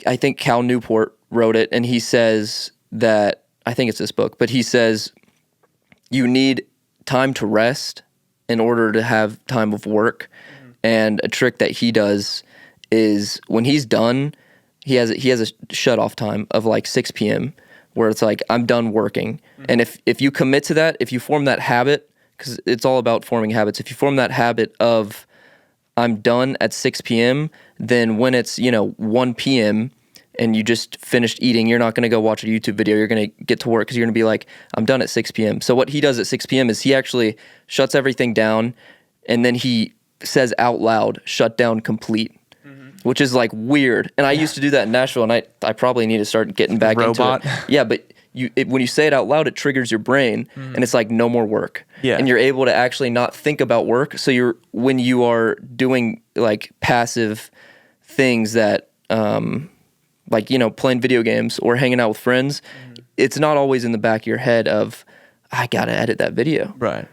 I think Cal Newport wrote it, and he says that, I think it's this book, but he says you need time to rest in order to have time of work. And a trick that he does is when he's done, he has a shut-off time of like 6 p.m. where it's like, I'm done working. And if you commit to that, if you form that habit, because it's all about forming habits, if you form that habit of I'm done at 6 p.m., then when it's, 1 p.m., and you just finished eating, you're not going to go watch a YouTube video. You're going to get to work because you're going to be like, I'm done at 6 p.m. So what he does at 6 p.m. is he actually shuts everything down, and then he says out loud, shut down complete, which is like weird. And I used to do that in Nashville, and I probably need to start getting back into it. Yeah, but when you say it out loud, it triggers your brain, and it's like no more work. Yeah. And you're able to actually not think about work. So when you are doing like passive things that, like, you know, playing video games or hanging out with friends, it's not always in the back of your head of, I got to edit that video. Right.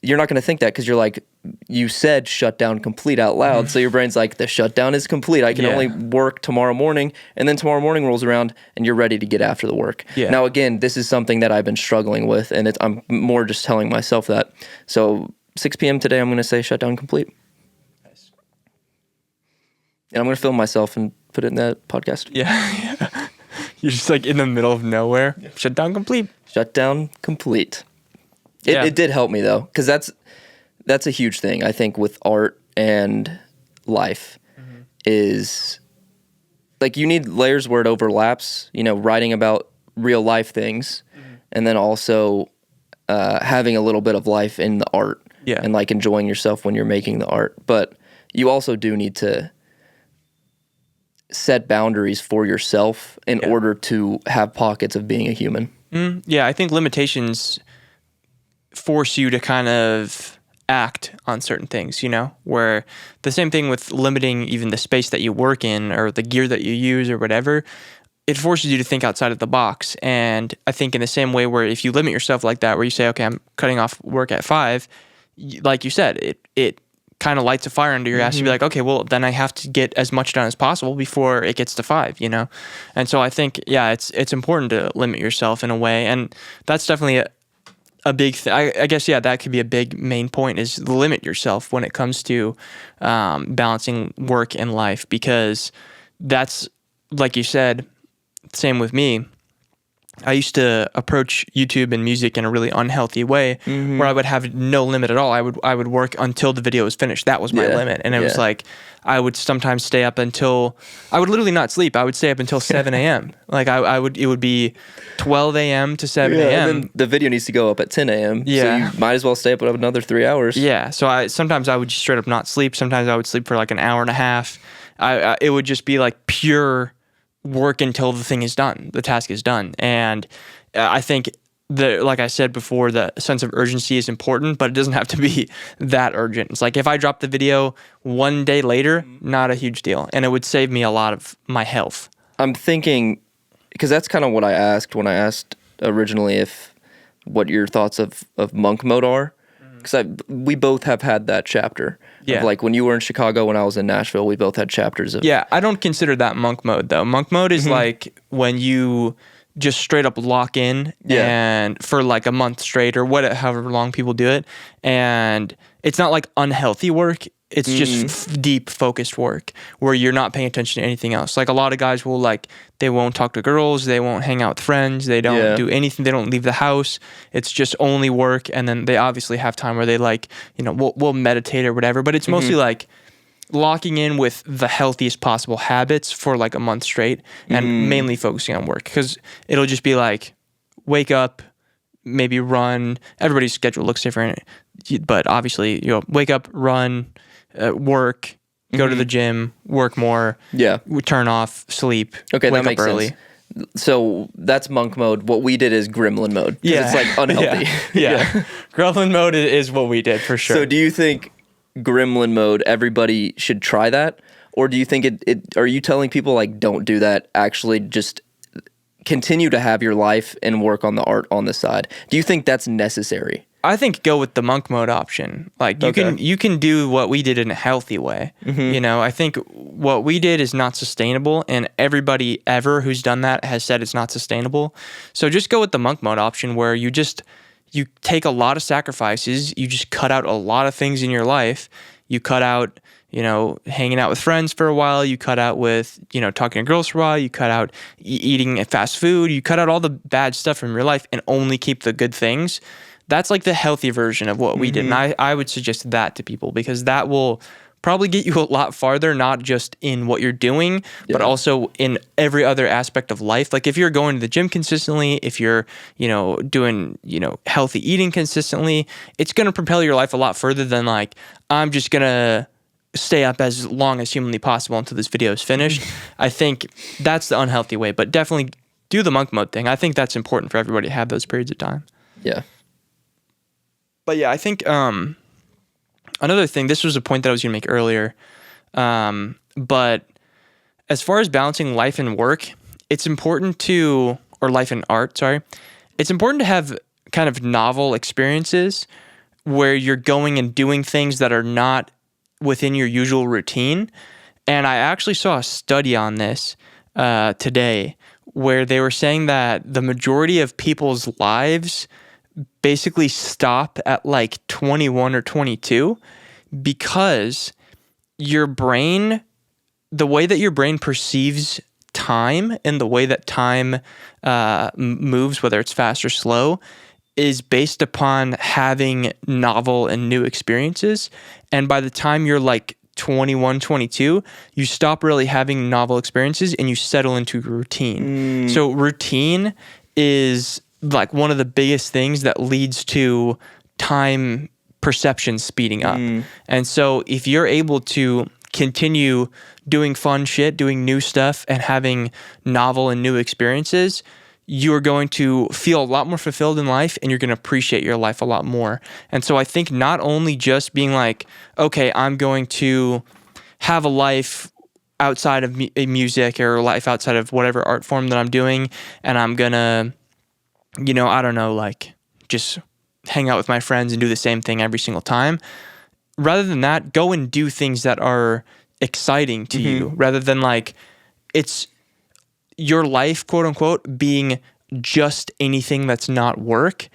You're not going to think that because you're like, you said shut down complete out loud. So your brain's like, the shutdown is complete. I can only work tomorrow morning. And then tomorrow morning rolls around and you're ready to get after the work. Yeah. Now, again, this is something that I've been struggling with, and I'm more just telling myself that. So 6 p.m. today, I'm going to say shut down complete. Nice. And I'm going to film myself and put it in that podcast. Yeah. You're just like in the middle of nowhere. Yeah. Shut down complete. Shut down complete. It did help me though, because that's a huge thing I think with art and life, is like you need layers where it overlaps. You know, writing about real life things, and then also having a little bit of life in the art, and like enjoying yourself when you're making the art. But you also do need to set boundaries for yourself in order to have pockets of being a human. Yeah, I think limitations force you to kind of act on certain things, you know, where the same thing with limiting even the space that you work in or the gear that you use or whatever, it forces you to think outside of the box. And I think in the same way where if you limit yourself like that, where you say, okay, I'm cutting off work at 5, like you said, it kind of lights a fire under your ass to be like, okay, well, then I have to get as much done as possible before it gets to 5, you know? And so I think, it's important to limit yourself in a way. And that's definitely a big thing. I guess, that could be a big main point, is limit yourself when it comes to balancing work and life, because that's, like you said, same with me. I used to approach YouTube and music in a really unhealthy way, where I would have no limit at all. I would work until the video was finished. That was my limit. And it was like, I would sometimes stay up until, I would literally not sleep. I would stay up until 7 a.m. Like it would be 12 a.m. to 7 a.m. And then the video needs to go up at 10 a.m. Yeah. So you might as well stay up another 3 hours. Yeah. So sometimes I would just straight up not sleep. Sometimes I would sleep for like an hour and a half. It would just be like pure work until the thing is done, the task is done. And I think like I said before, the sense of urgency is important, but it doesn't have to be that urgent. It's like if I drop the video one day later, not a huge deal. And it would save me a lot of my health. I'm thinking, because that's kind of what I asked when I asked originally what your thoughts of monk mode are. Because we both have had that chapter. Of like when you were in Chicago, when I was in Nashville, we both had chapters of... Yeah, I don't consider that monk mode, though. Monk mode is like when you just straight up lock in and for like a month straight or however long people do it. And it's not like unhealthy work. It's just deep focused work where you're not paying attention to anything else. Like a lot of guys will they won't talk to girls. They won't hang out with friends. They don't do anything. They don't leave the house. It's just only work. And then they obviously have time where they will meditate or whatever, but it's mostly like locking in with the healthiest possible habits for like a month straight and mainly focusing on work. Cause it'll just be like, wake up, maybe run. Everybody's schedule looks different, but obviously, wake up, run, work, go to the gym, work more, turn off, sleep, okay, wake that makes up early. Sense. So that's monk mode. What we did is gremlin mode. Yeah. It's like unhealthy. Yeah. Gremlin mode is what we did for sure. So do you think gremlin mode, everybody should try that? Or do you think are you telling people like, don't do that, actually just continue to have your life and work on the art on the side? Do you think that's necessary? I think go with the monk mode option. Like you can do what we did in a healthy way. I think what we did is not sustainable, and everybody ever who's done that has said it's not sustainable. So just go with the monk mode option, where you take a lot of sacrifices. You just cut out a lot of things in your life. You cut out, hanging out with friends for a while. You cut out with, talking to girls for a while. You cut out eating fast food. You cut out all the bad stuff from your life and only keep the good things. That's like the healthy version of what we did. And I would suggest that to people, because that will probably get you a lot farther, not just in what you're doing, but also in every other aspect of life. Like if you're going to the gym consistently, if you're, doing, healthy eating consistently, it's going to propel your life a lot further than like, I'm just going to stay up as long as humanly possible until this video is finished. I think that's the unhealthy way, but definitely do the monk mode thing. I think that's important for everybody to have those periods of time. Yeah. But yeah, I think another thing, this was a point that I was going to make earlier, but as far as balancing life and work, it's important to, or life and art, sorry, it's important to have kind of novel experiences where you're going and doing things that are not within your usual routine. And I actually saw a study on this today where they were saying that the majority of people's lives basically stop at like 21 or 22 because your brain, the way that your brain perceives time and the way that time moves, whether it's fast or slow, is based upon having novel and new experiences. And by the time you're like 21, 22, you stop really having novel experiences and you settle into routine. So routine is like one of the biggest things that leads to time perception speeding up. And so if you're able to continue doing fun shit, doing new stuff, and having novel and new experiences, you're going to feel a lot more fulfilled in life and you're going to appreciate your life a lot more. And so I think not only just being like, okay, I'm going to have a life outside of music or life outside of whatever art form that I'm doing, and I'm going to, I don't know, like just hang out with my friends and do the same thing every single time. Rather than that, go and do things that are exciting to you, rather than like it's your life, quote unquote, being just anything that's not work.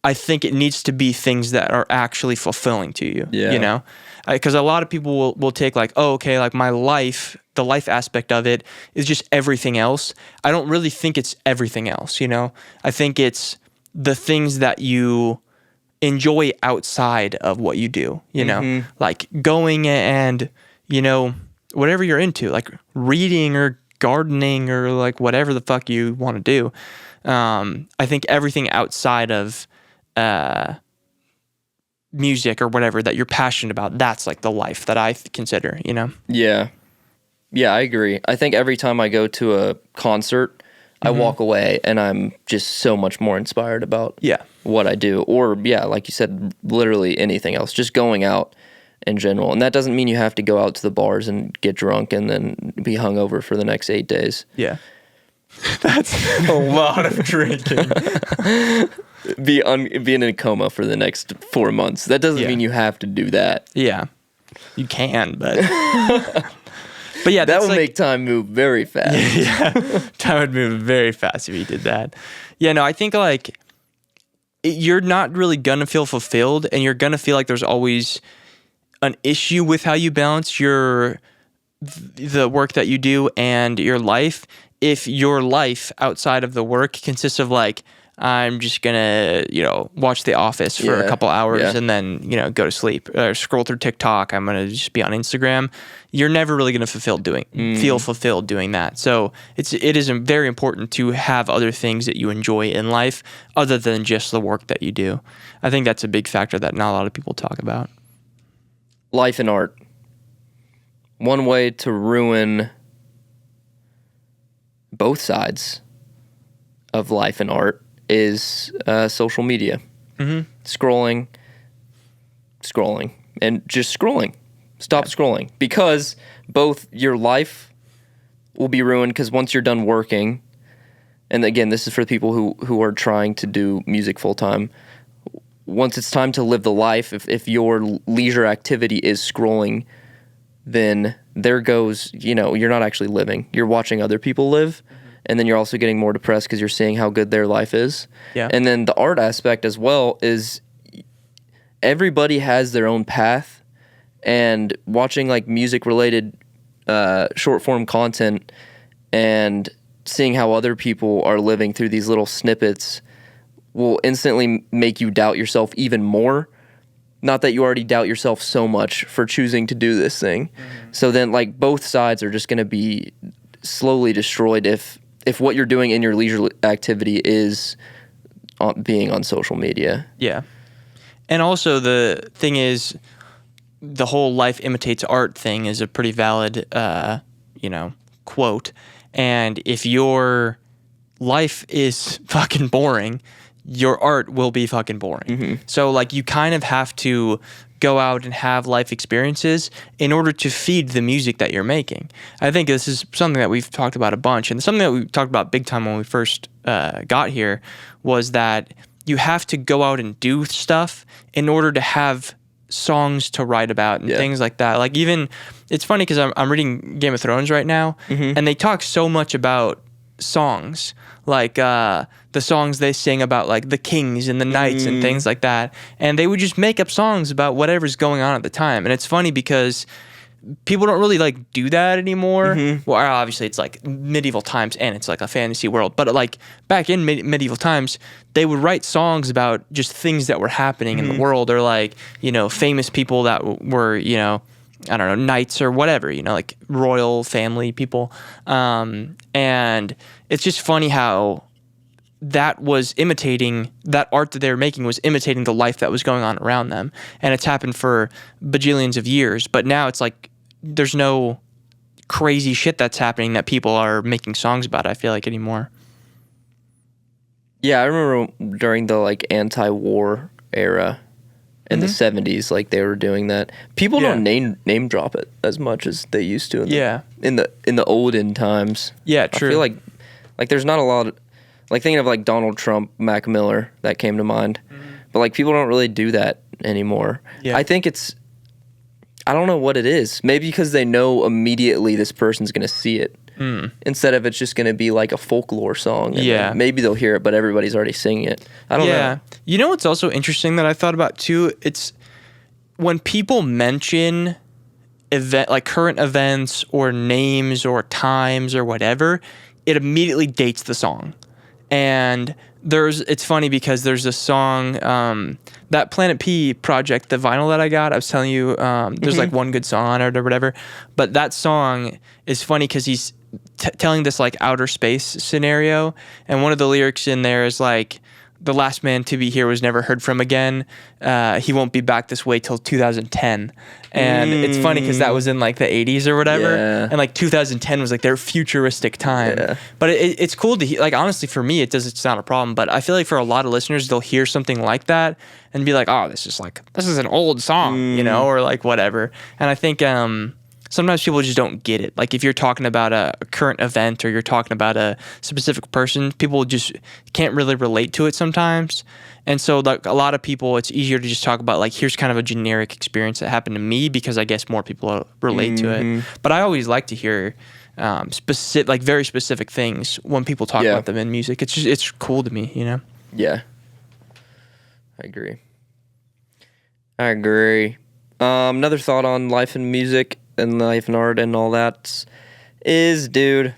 I think it needs to be things that are actually fulfilling to you, because a lot of people will take like, oh, okay, like my life, the life aspect of it is just everything else. I don't really think it's everything else, I think it's the things that you enjoy outside of what you do, like going and, whatever you're into, like reading or gardening or like whatever the fuck you want to do. I think everything outside of music or whatever that you're passionate about, that's like the life that I consider, Yeah, I agree. I think every time I go to a concert, I walk away and I'm just so much more inspired about what I do. Or like you said, literally anything else, just going out in general. And that doesn't mean you have to go out to the bars and get drunk and then be hungover for the next 8 days. Yeah. That's a lot of drinking. Be in a coma for the next 4 months. That doesn't mean you have to do that. Yeah. You can, but... But yeah, that would make time move very fast. Yeah, time would move very fast if you did that. Yeah, no, I think like you're not really gonna feel fulfilled, and you're gonna feel like there's always an issue with how you balance the work that you do and your life. If your life outside of the work consists of like, I'm just gonna, watch The Office for a couple hours and then, go to sleep or scroll through TikTok. I'm gonna just be on Instagram. You're never really gonna feel fulfilled doing that. So it is very important to have other things that you enjoy in life other than just the work that you do. I think that's a big factor that not a lot of people talk about. Life and art. One way to ruin both sides of life and art is social media. Scrolling, and just scrolling. Stop scrolling, because both your life will be ruined, because once you're done working, and again, this is for people who are trying to do music full time. Once it's time to live the life, if your leisure activity is scrolling, then there goes, you're not actually living. You're watching other people live. And then you're also getting more depressed because you're seeing how good their life is. Yeah. And then the art aspect as well is everybody has their own path, and watching like music related short form content and seeing how other people are living through these little snippets will instantly make you doubt yourself even more. not that you already doubt yourself so much for choosing to do this thing. So then like both sides are just going to be slowly destroyed if what you're doing in your leisure activity is being on social media. Yeah. And also the thing is, the whole life imitates art thing is a pretty valid, quote. And if your life is fucking boring, your art will be fucking boring. So like you kind of have to go out and have life experiences in order to feed the music that you're making. I think this is something that we've talked about a bunch, and something that we talked about big time when we first got here was that you have to go out and do stuff in order to have songs to write about and things like that. Like even, it's funny because I'm reading Game of Thrones right now, and they talk so much about songs, like the songs they sing about like the kings and the knights and things like that, and they would just make up songs about whatever's going on at the time. And it's funny because people don't really like do that anymore. Well, obviously it's like medieval times and it's like a fantasy world, but like back in medieval times, they would write songs about just things that were happening in the world, or like, famous people that were, I don't know, knights or whatever, like royal family people. And it's just funny how that art that they were making was imitating the life that was going on around them. And it's happened for bajillions of years, but now it's like, there's no crazy shit that's happening that people are making songs about, I feel like, anymore. Yeah, I remember during the like anti-war era in the 70s, like they were doing that. People don't name drop it as much as they used to in the olden times. Yeah, true. I feel like there's not a lot of, like thinking of like Donald Trump, Mac Miller, that came to mind. But like people don't really do that anymore. Yeah. I think I don't know what it is. Maybe because they know immediately this person's going to see it. Instead of it's just going to be like a folklore song. And maybe they'll hear it, but everybody's already singing it. I don't know. You know what's also interesting that I thought about too? It's when people mention like current events or names or times or whatever, it immediately dates the song. And it's funny because there's a song, that Planet P project, the vinyl that I got, I was telling you, there's like one good song on it or whatever, but that song is funny because he's telling this like outer space scenario, and one of the lyrics in there is like, the last man to be here was never heard from again. He won't be back this way till 2010. And it's funny because that was in like the 80s or whatever. Yeah. And like 2010 was like their futuristic time. Yeah. But it's cool to hear. Like honestly, for me, it's not a problem. But I feel like for a lot of listeners, they'll hear something like that and be like, oh, this is an old song, or like whatever. And I think sometimes people just don't get it. Like if you're talking about a current event or you're talking about a specific person, people just can't really relate to it sometimes. And so like a lot of people, it's easier to just talk about like, here's kind of a generic experience that happened to me, because I guess more people relate to it. But I always like to hear specific, like very specific things when people talk about them in music. It's cool to me, Yeah. I agree. Another thought on life and music and life and art and all that is, dude,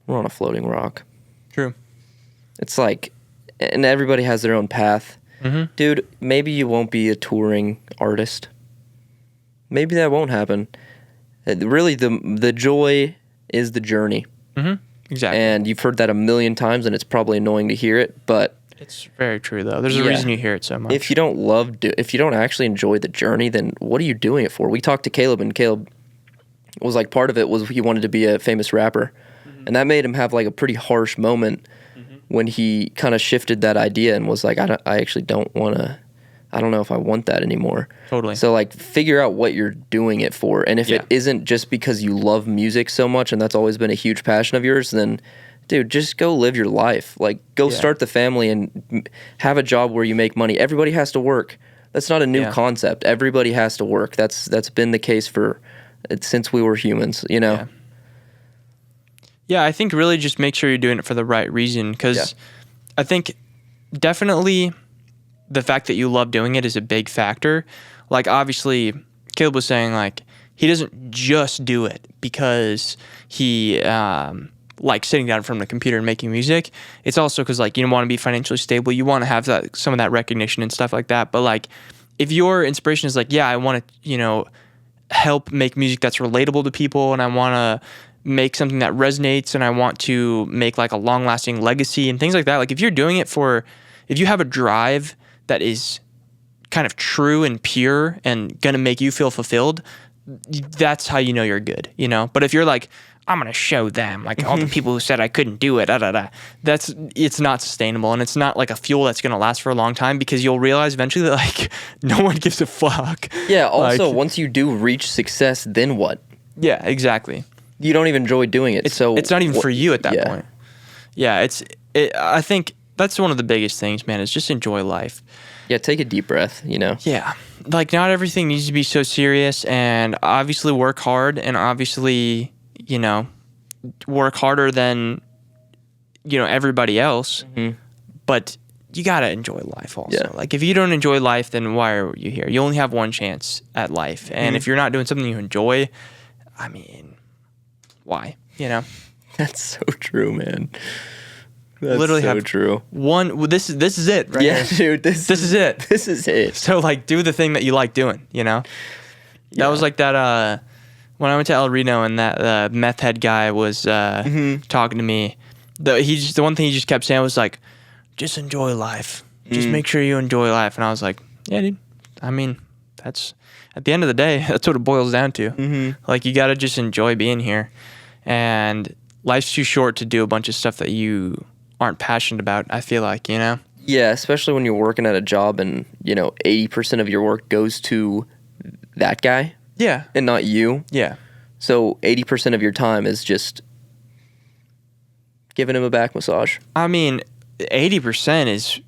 we're on a floating rock. True. It's like, and everybody has their own path. Dude, maybe you won't be a touring artist. Maybe that won't happen. Really, the joy is the journey. Exactly. And you've heard that a million times, and it's probably annoying to hear it, but it's very true, though. There's a reason you hear it so much. If you don't actually enjoy the journey, then what are you doing it for? We talked to Caleb, and Caleb was like, part of it was he wanted to be a famous rapper, and that made him have like a pretty harsh moment when he kind of shifted that idea and was like, I actually don't want to. I don't know if I want that anymore. Totally. So like, figure out what you're doing it for, and if it isn't just because you love music so much, and that's always been a huge passion of yours, then dude, just go live your life. Like, go start the family and have a job where you make money. Everybody has to work. That's not a new concept. Everybody has to work. That's been the case since we were humans, Yeah, I think really just make sure you're doing it for the right reason, because I think definitely the fact that you love doing it is a big factor. Like, obviously, Caleb was saying, like, he doesn't just do it because he like sitting down in front of the computer and making music. It's also because like you want to be financially stable, you want to have some of that recognition and stuff like that. But like if your inspiration is like, yeah, I want to, help make music that's relatable to people, and I want to make something that resonates, and I want to make like a long-lasting legacy and things like that. Like if you're doing it if you have a drive that is kind of true and pure and gonna make you feel fulfilled, that's how you know you're good, But if you're like, I'm gonna show them, like all the people who said I couldn't do it, it's not sustainable, and it's not like a fuel that's gonna last for a long time, because you'll realize eventually that like no one gives a fuck. Yeah. Also, once you do reach success, then what? Yeah, exactly. You don't even enjoy doing it, so it's not even for you at that point. Yeah, I think that's one of the biggest things, man. Is just enjoy life. Yeah, take a deep breath. Yeah, like not everything needs to be so serious, and obviously work hard, and obviously work harder than everybody else. But you gotta enjoy life also. Yeah. Like if you don't enjoy life, then why are you here? You only have one chance at life, and if you're not doing something you enjoy, I mean, why? That's so true, man. That's literally so have true. This is it, right? Yeah, here. dude. This is it. This is it. So like, do the thing that you like doing. That was like that. When I went to El Reno and that meth head guy was talking to me, the one thing he just kept saying was like, just enjoy life. Just make sure you enjoy life. And I was like, yeah, dude. I mean, that's at the end of the day, that's what it boils down to. Like you got to just enjoy being here, and life's too short to do a bunch of stuff that you aren't passionate about. I feel like, Yeah, especially when you're working at a job and 80% of your work goes to that guy. Yeah. And not you. Yeah. So 80% of your time is just giving him a back massage. I mean, 80% is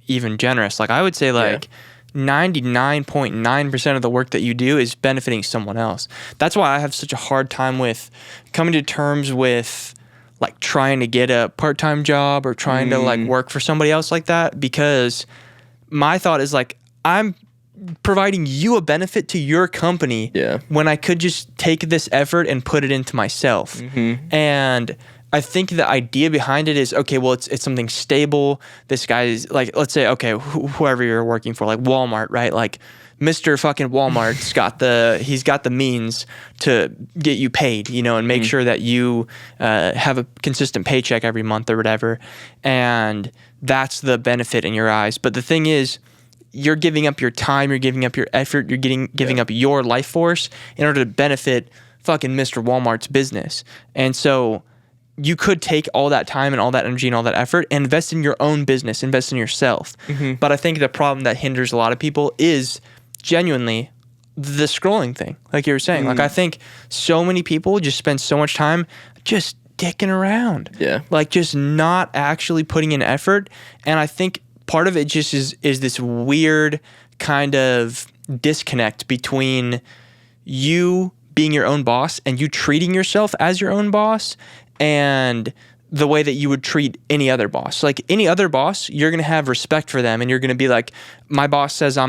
even generous. Like I would say 99.9% of the work that you do is benefiting someone else. That's why I have such a hard time with coming to terms with like trying to get a part-time job or trying to like work for somebody else like that, because my thought is like, I'm providing you a benefit to your company when I could just take this effort and put it into myself. And I think the idea behind it is, okay, well, it's something stable. This guy is like, let's say, okay, whoever you're working for, like Walmart, right? Like Mr. fucking Walmart's got the means to get you paid, and make sure that you have a consistent paycheck every month or whatever. And that's the benefit in your eyes. But the thing is, you're giving up your time, you're giving up your effort, you're giving up your life force in order to benefit fucking Mr. Walmart's business. And so you could take all that time and all that energy and all that effort and invest in your own business, invest in yourself. But I think the problem that hinders a lot of people is genuinely the scrolling thing, like you were saying. Like I think so many people just spend so much time just dicking around. Yeah. Like just not actually putting in effort. And I think part of it just is this weird kind of disconnect between you being your own boss and you treating yourself as your own boss and the way that you would treat any other boss. Like any other boss, you're going to have respect for them, and you're going to be like, my boss says I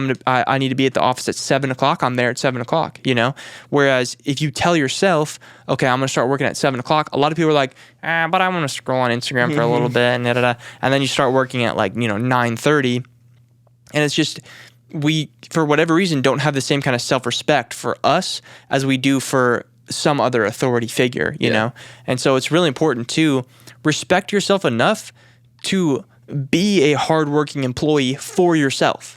need to be at the office at 7:00. I'm there at 7:00, Whereas if you tell yourself, okay, I'm going to start working at 7:00, a lot of people are like, but I want to scroll on Instagram for a little bit, and and then you start working at like, 9:30, and it's just, we, for whatever reason, don't have the same kind of self-respect for us as we do for some other authority figure, you know? And so it's really important to respect yourself enough to be a hardworking employee for yourself,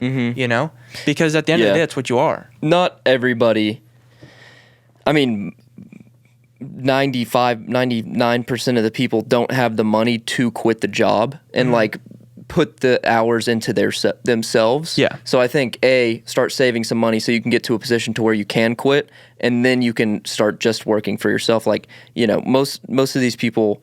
Because at the end of the day, that's what you are. Not everybody, I mean, 99% of the people don't have the money to quit the job and like put the hours into themselves. Yeah. So I think start saving some money so you can get to a position to where you can quit, and then you can start just working for yourself. Like, most of these people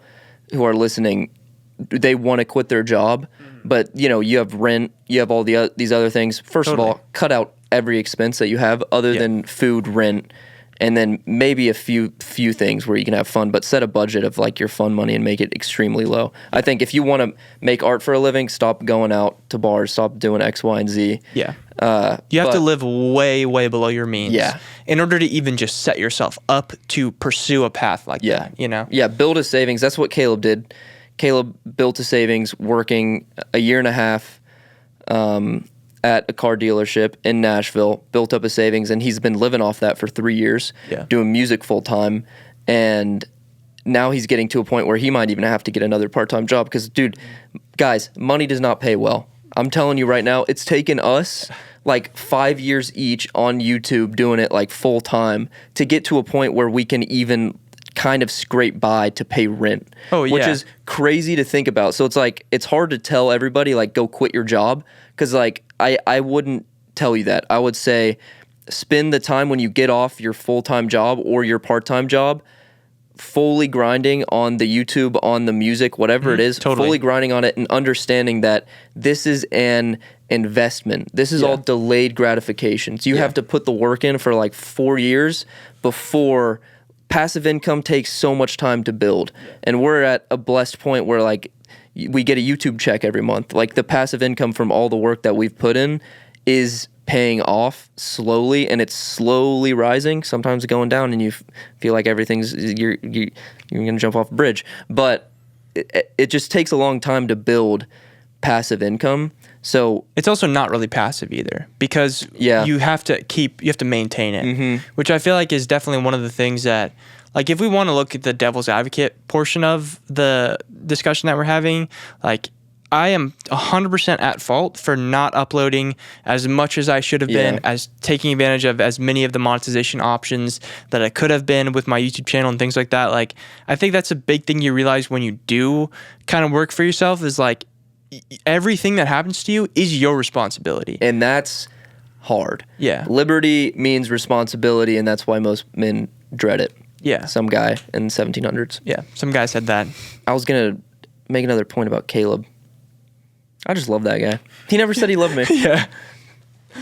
who are listening, they want to quit their job, but you have rent, you have all these other things. First of all, cut out every expense that you have other than food, rent, and then maybe a few things where you can have fun, but set a budget of like your fun money and make it extremely low. I think if you want to make art for a living, stop going out to bars, stop doing X, Y, and Z. Yeah. You have to live way, way below your means. Yeah. In order to even just set yourself up to pursue a path like that, Yeah, build a savings. That's what Caleb did. Caleb built a savings working a year and a half at a car dealership in Nashville, built up his savings, and he's been living off that for 3 years, doing music full time. And now he's getting to a point where he might even have to get another part-time job because, dude, guys, money does not pay well. I'm telling you right now, it's taken us like 5 years each on YouTube doing it like full time to get to a point where we can even kind of scrape by to pay rent. Which is crazy to think about. So it's like, it's hard to tell everybody like go quit your job because like I wouldn't tell you that. I would say spend the time when you get off your full-time job or your part-time job fully grinding on the YouTube, on the music, whatever it is, fully grinding on it and understanding that this is an investment. This is all delayed gratifications. You have to put the work in for like 4 years before passive income takes so much time to build. And we're at a blessed point where like we get a YouTube check every month. Like the passive income from all the work that we've put in is paying off slowly, and it's slowly rising. Sometimes going down, and you feel like everything's you're gonna jump off a bridge. But it just takes a long time to build passive income. So it's also not really passive either because you have to maintain it, which I feel like is definitely one of the things that, like, if we want to look at the devil's advocate portion of the discussion that we're having, like, I am 100% at fault for not uploading as much as I should have been, as taking advantage of as many of the monetization options that I could have been with my YouTube channel and things like that. Like, I think that's a big thing you realize when you do kind of work for yourself is like everything that happens to you is your responsibility. And that's hard. Yeah. Liberty means responsibility, and that's why most men dread it. Yeah. Some guy in the 1700s. Yeah. Some guy said that. I was going to make another point about Caleb. I just love that guy. He never said he loved me.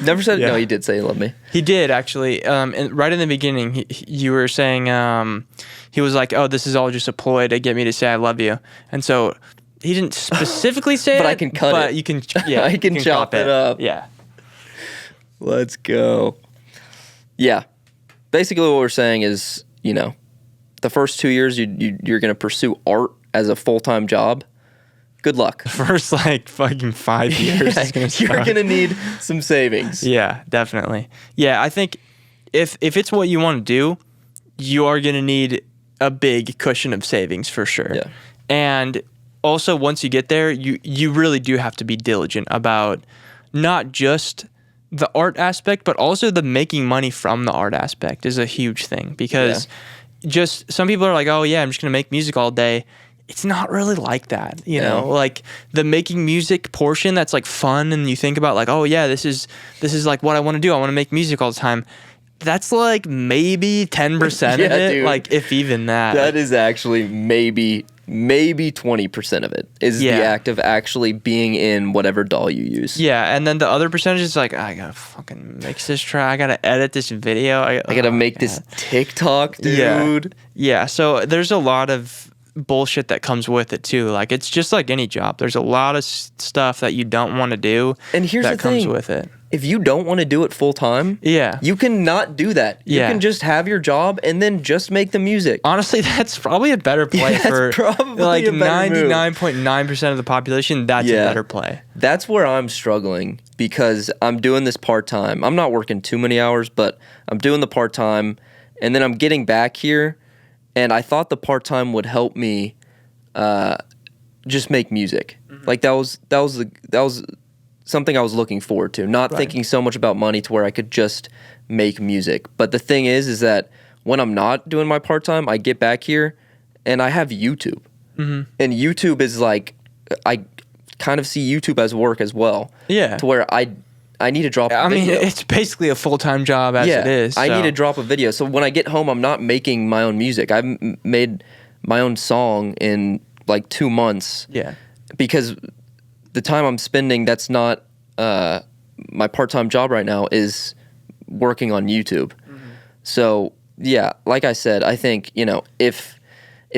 Never said. No, he did say he loved me. He did, actually. And right in the beginning, you were saying he was like, "Oh, this is all just a ploy to get me to say I love you." And so he didn't specifically say but it. I can cut but it. You can. Yeah, I can chop it up. Yeah. Let's go. Yeah. Basically, what we're saying is, you know, the first 2 years you're going to pursue art as a full-time job. Good luck. First, like, fucking 5 years is gonna suck. You're going to need some savings. Yeah, definitely. Yeah, I think if it's what you want to do, you are going to need a big cushion of savings for sure. Yeah. And also, once you get there, you really do have to be diligent about not just the art aspect, but also the making money from the art aspect is a huge thing because just some people are like, oh, yeah, I'm just going to make music all day. It's not really like that, you know, like the making music portion that's like fun and you think about like, oh yeah, this is like what I want to do. I want to make music all the time. That's like maybe 10% of it, dude. Like if even that. That is actually maybe 20% of it is the act of actually being in whatever DAW you use. Yeah, and then the other percentage is like, I gotta fucking mix this track, I gotta edit this video. I gotta make this TikTok, dude. Yeah, so there's a lot of bullshit that comes with it too. Like it's just like any job. There's a lot of stuff that you don't want to do, and here's that the comes thing. with it. If you don't want to do it full time, you can not do that. You can just have your job and then just make the music. Honestly, that's probably a better play for like 99.9% of the population. That's a better play. That's where I'm struggling because I'm doing this part time. I'm not working too many hours, but I'm doing the part time, and then I'm getting back here. And I thought the part time would help me, just make music. Like that was something I was looking forward to. Not thinking so much about money to where I could just make music. But the thing is that when I'm not doing my part time, I get back here and I have YouTube. And YouTube is like, I kind of see YouTube as work as well. Yeah. To where I need to drop a video. I mean, it's basically a full-time job as it is. I need to drop a video. So when I get home, I'm not making my own music. I've made my own song in like 2 months. Yeah. Because the time I'm spending, that's not my part-time job right now, is working on YouTube. So, yeah, like I said, I think, you know, if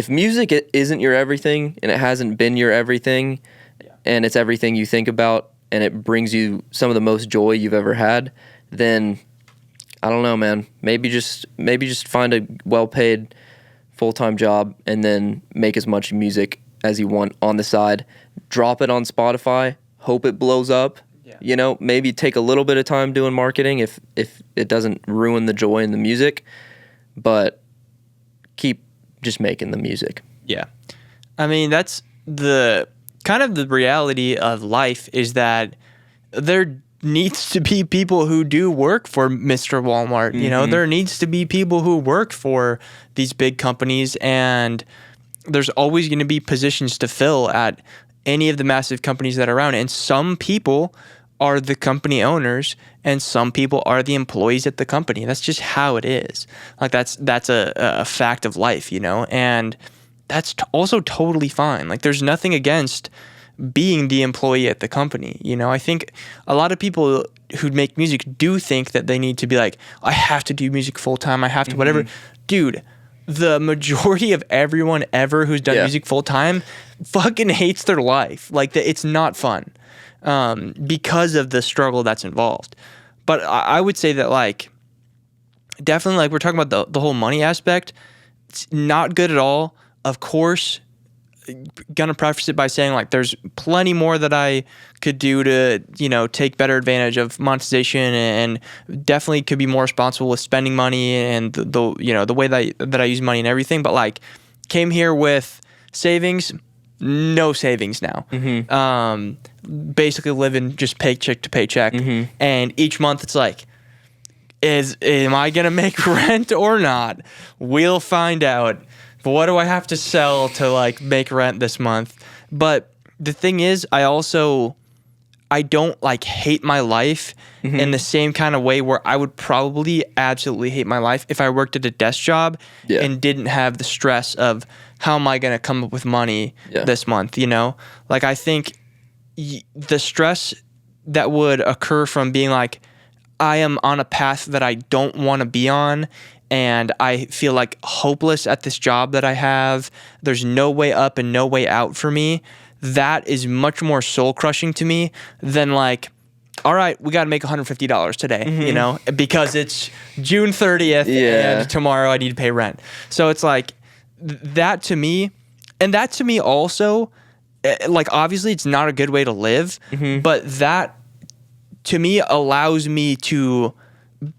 music isn't your everything and it hasn't been your everything and it's everything you think about, and it brings you some of the most joy you've ever had, then I don't know, man. Maybe just find a well-paid full-time job and then make as much music as you want on the side. Drop it on Spotify. Hope it blows up. You know, maybe take a little bit of time doing marketing if it doesn't ruin the joy in the music, but keep just making the music. Yeah. I mean, that's the kind of the reality of life, is that there needs to be people who do work for Mr. Walmart. You know, there needs to be people who work for these big companies, and there's always going to be positions to fill at any of the massive companies that are around. And some people are the company owners, and some people are the employees at the company. That's just how it is. Like that's a fact of life, you know, and that's also totally fine. Like there's nothing against being the employee at the company. You know, I think a lot of people who make music do think that they need to be like, I have to do music full time. I have to whatever. Dude, the majority of everyone ever who's done music full time fucking hates their life. Like it's not fun because of the struggle that's involved. But I would say that like definitely like we're talking about the whole money aspect. It's not good at all. Of course, gonna preface it by saying like there's plenty more that I could do to, you know, take better advantage of monetization, and definitely could be more responsible with spending money and the you know the way that I use money and everything. But like came here with savings, no savings now. Basically living just paycheck to paycheck, and each month it's like, am I gonna make rent or not? We'll find out. What do I have to sell to like make rent this month? But the thing is, I don't like hate my life in the same kind of way where I would probably absolutely hate my life if I worked at a desk job and didn't have the stress of how am I going to come up with money this month, you know? Like I think the stress that would occur from being like, I am on a path that I don't want to be on, and I feel like hopeless at this job that I have. There's no way up and no way out for me. That is much more soul crushing to me than like, all right, we got to make $150 today, you know, because it's June 30th and tomorrow I need to pay rent. So it's like that to me, and that to me also, like obviously it's not a good way to live, but that to me allows me to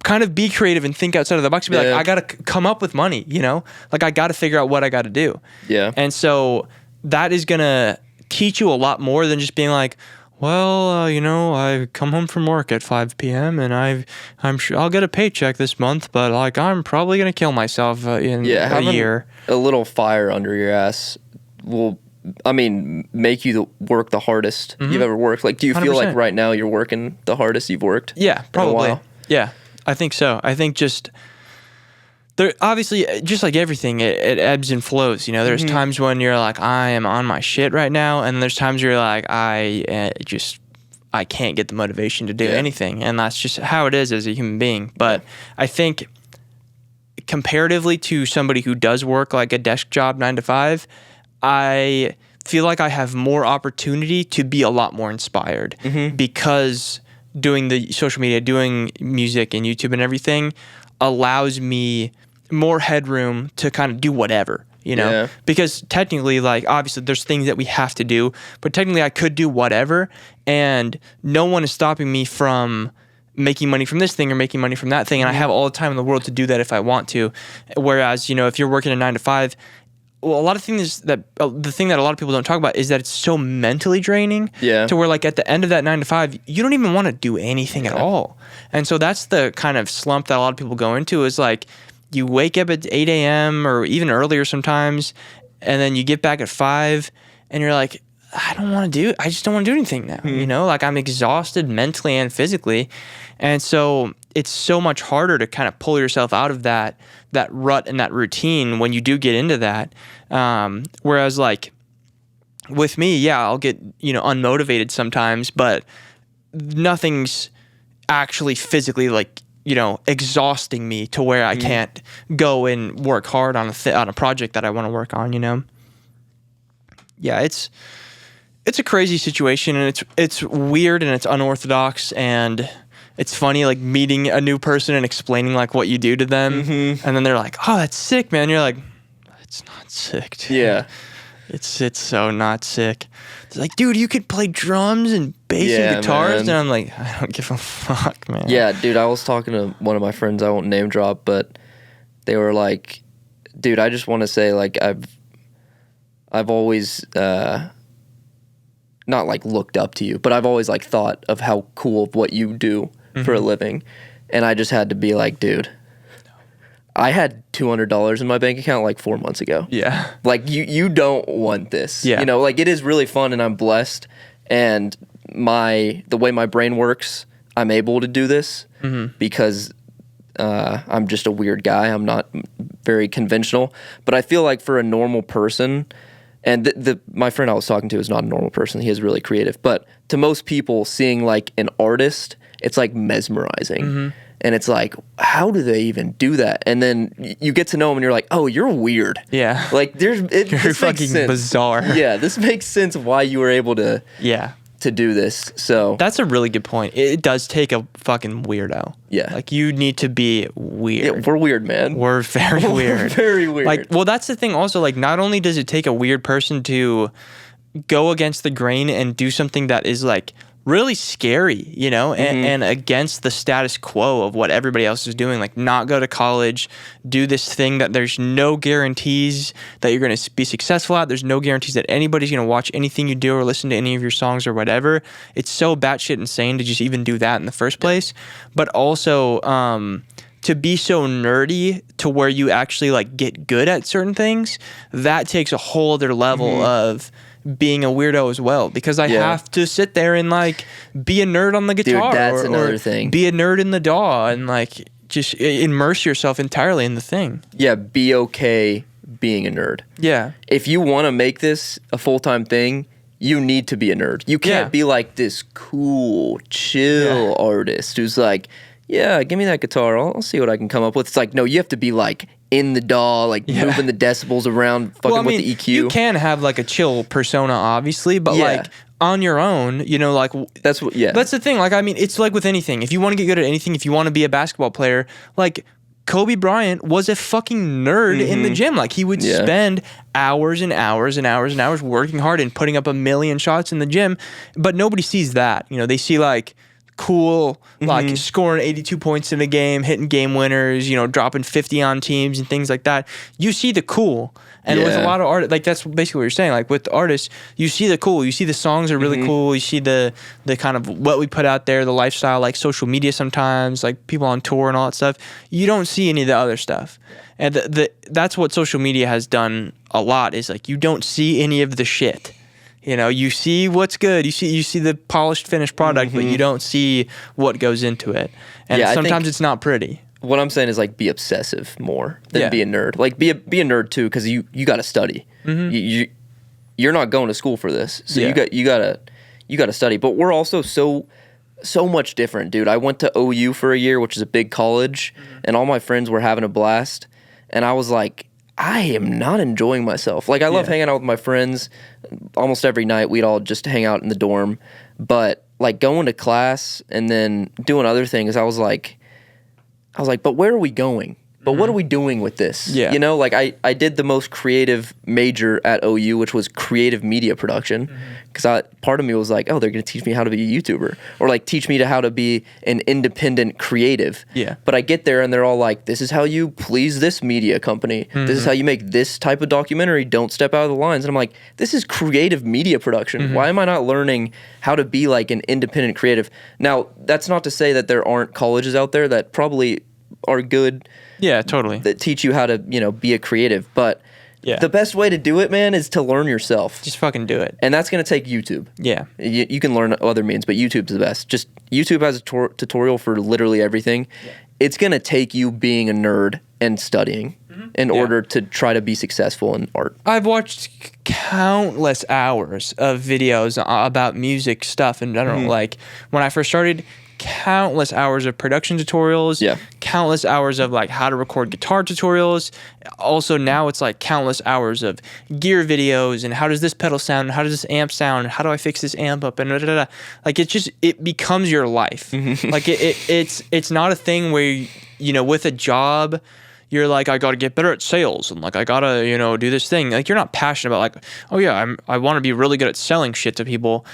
kind of be creative and think outside of the box and be like, I got to come up with money, you know? Like I got to figure out what I got to do. Yeah. And so that is going to teach you a lot more than just being like, well, you know, I come home from work at 5 p.m. and I'm sure I'll get a paycheck this month, but like I'm probably going to kill myself in a year. A little fire under your ass will, I mean, make you work the hardest you've ever worked. Like, do you feel 100%. Like right now you're working the hardest you've worked? Yeah, probably. In a while? Yeah. I think so. I think just there, obviously, just like everything, it ebbs and flows. You know, there's times when you're like, I am on my shit right now, and there's times where you're like, I can't get the motivation to do anything, and that's just how it is as a human being. But I think comparatively to somebody who does work like a desk job 9 to 5, I feel like I have more opportunity to be a lot more inspired because doing the social media, doing music and YouTube and everything allows me more headroom to kind of do whatever, you know? Because technically, like, obviously there's things that we have to do, but technically I could do whatever, and no one is stopping me from making money from this thing or making money from that thing, and I have all the time in the world to do that if I want to. Whereas, you know, if you're working a 9 to 5, well, a lot of things that the thing that a lot of people don't talk about is that it's so mentally draining to where like at the end of that 9 to 5, you don't even want to do anything at all. And so that's the kind of slump that a lot of people go into, is like you wake up at 8 a.m. or even earlier sometimes, and then you get back at 5 and you're like, I just don't want to do anything now. You know, like I'm exhausted mentally and physically. And so it's so much harder to kind of pull yourself out of that rut and that routine when you do get into that. Whereas like with me, I'll get, you know, unmotivated sometimes, but nothing's actually physically like, you know, exhausting me to where I can't go and work hard on a project that I want to work on, you know? Yeah, it's a crazy situation, and it's weird and it's unorthodox, and it's funny like meeting a new person and explaining like what you do to them, and then they're like, "Oh, that's sick, man." You're like, "It's not sick, dude." It's so not sick. It's like, dude, you could play drums and bass and guitars, man. And I'm like, I don't give a fuck, man. Yeah, dude, I was talking to one of my friends, I won't name drop, but they were like, dude, I just want to say, like, I've always not like looked up to you, but I've always like thought of how cool of what you do for a living, and I just had to be like, dude, I had $200 in my bank account like 4 months ago. Yeah. Like you don't want this. Yeah. You know, like it is really fun and I'm blessed, and the way my brain works, I'm able to do this because I'm just a weird guy. I'm not very conventional, but I feel like for a normal person, and my friend I was talking to is not a normal person. He is really creative, but to most people, seeing like an artist, it's like mesmerizing. And it's like, how do they even do that? And then you get to know them and you're like, oh, you're weird. Yeah. Like you're fucking bizarre. Yeah, this makes sense why you were able to do this. So that's a really good point. It does take a fucking weirdo. Yeah. Like you need to be weird. Yeah, we're weird, man. We're very weird. We're very weird. Like, well, that's the thing also, like not only does it take a weird person to go against the grain and do something that is like really scary, you know, and against the status quo of what everybody else is doing, like not go to college, do this thing that there's no guarantees that you're going to be successful at. There's no guarantees that anybody's going to watch anything you do or listen to any of your songs or whatever. It's so batshit insane to just even do that in the first place. But also, to be so nerdy to where you actually like get good at certain things, that takes a whole other level of being a weirdo as well, because I have to sit there and like be a nerd on the guitar. Dude, that's another thing. Be a nerd in the DAW and like just immerse yourself entirely in the thing. Yeah, be okay being a nerd. Yeah. If you want to make this a full-time thing, you need to be a nerd. You can't be like this cool, chill artist who's like, yeah, give me that guitar. I'll see what I can come up with. It's like, no, you have to be like in the DAW, like moving the decibels around, fucking with the EQ. You can have like a chill persona, obviously, but like on your own, you know, like that's what. Yeah, that's the thing. Like, I mean, it's like with anything. If you want to get good at anything, if you want to be a basketball player, like Kobe Bryant was a fucking nerd in the gym. Like he would spend hours and hours and hours and hours working hard and putting up a million shots in the gym, but nobody sees that. You know, they see like cool, like scoring 82 points in a game, hitting game winners, you know, dropping 50 on teams and things like that. You see the cool. And with a lot of art, like that's basically what you're saying. Like with artists, you see the cool. You see the songs are really cool. You see the kind of what we put out there, the lifestyle, like social media sometimes, like people on tour and all that stuff. You don't see any of the other stuff. And that's what social media has done a lot, is like you don't see any of the shit. You know, you see what's good. You see the polished, finished product, but you don't see what goes into it. And sometimes it's not pretty. What I'm saying is like be obsessive more than be a nerd. Like be a nerd too, because you got to study. You're not going to school for this, so you got to study. But we're also so much different, dude. I went to OU for a year, which is a big college, and all my friends were having a blast, and I was like, I am not enjoying myself. Like, I love hanging out with my friends. Almost every night, we'd all just hang out in the dorm. But, like, going to class and then doing other things, I was like, but where are we going? But what are we doing with this? Yeah. You know, like, I did the most creative major at OU, which was creative media production. Because part of me was like, oh, they're going to teach me how to be a YouTuber. Or, like, teach me how to be an independent creative. Yeah. But I get there, and they're all like, this is how you please this media company. This is how you make this type of documentary. Don't step out of the lines. And I'm like, this is creative media production. Why am I not learning how to be, like, an independent creative? Now, that's not to say that there aren't colleges out there that probably are good. Yeah, totally. That teach you how to, you know, be a creative. But the best way to do it, man, is to learn yourself. Just fucking do it. And that's going to take YouTube. Yeah. You can learn other means, but YouTube's the best. Just YouTube has a tutorial for literally everything. Yeah. It's going to take you being a nerd and studying in order to try to be successful in art. I've watched countless hours of videos about music stuff in general. Like, when I first started, countless hours of production tutorials, countless hours of like how to record guitar tutorials. Also now it's like countless hours of gear videos and how does this pedal sound, how does this amp sound, how do I fix this amp up, and like it becomes your life. Like it's not a thing where you know, with a job you're like, I got to get better at sales and like I got to, do this thing. Like you're not passionate about like, oh yeah, I want to be really good at selling shit to people.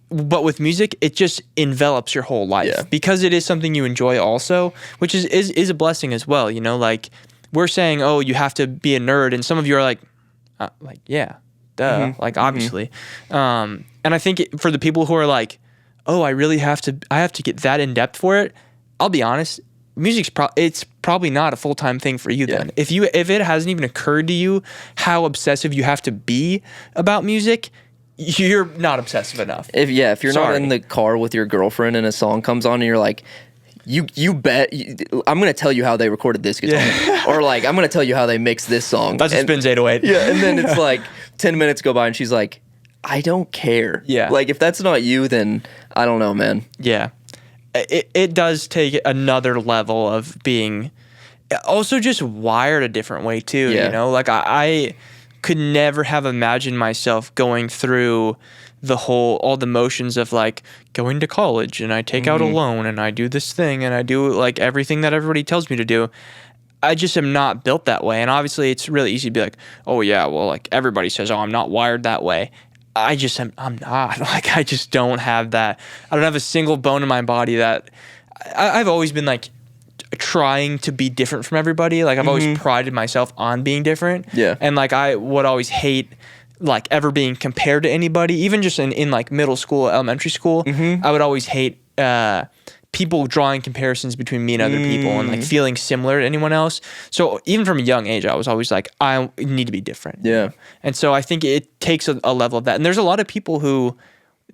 But with music, it just envelops your whole life because it is something you enjoy also, which is a blessing as well. Like we're saying, oh, you have to be a nerd, and some of you are like yeah, duh, like obviously. And I think for the people who are like, oh, I have to get that in depth for it. I'll be honest, music's it's probably not a full-time thing for you then. If it hasn't even occurred to you how obsessive you have to be about music, you're not obsessive enough. If you're not in the car with your girlfriend and a song comes on and you're like, you bet I'm gonna tell you how they recorded this guitar, or like I'm gonna tell you how they mixed this song. That's a Spins 808. Yeah, and then it's like 10 minutes go by and she's like, I don't care. Yeah, like if that's not you, then I don't know, man. Yeah, it does take another level of being also just wired a different way too. Like I could never have imagined myself going through all the motions of like going to college and I take out a loan and I do this thing and I do like everything that everybody tells me to do. I just am not built that way. And obviously it's really easy to be like, oh yeah, well like everybody says, oh, I'm not wired that way. I'm not. Like I just don't have that. I don't have a single bone in my body that I've always been like trying to be different from everybody. Like I've always prided myself on being different. Yeah. And like I would always hate like ever being compared to anybody, even just in like middle school, elementary school. I would always hate people drawing comparisons between me and other people and like feeling similar to anyone else. So even from a young age, I was always like, I need to be different. Yeah. And so I think it takes a level of that. And there's a lot of people who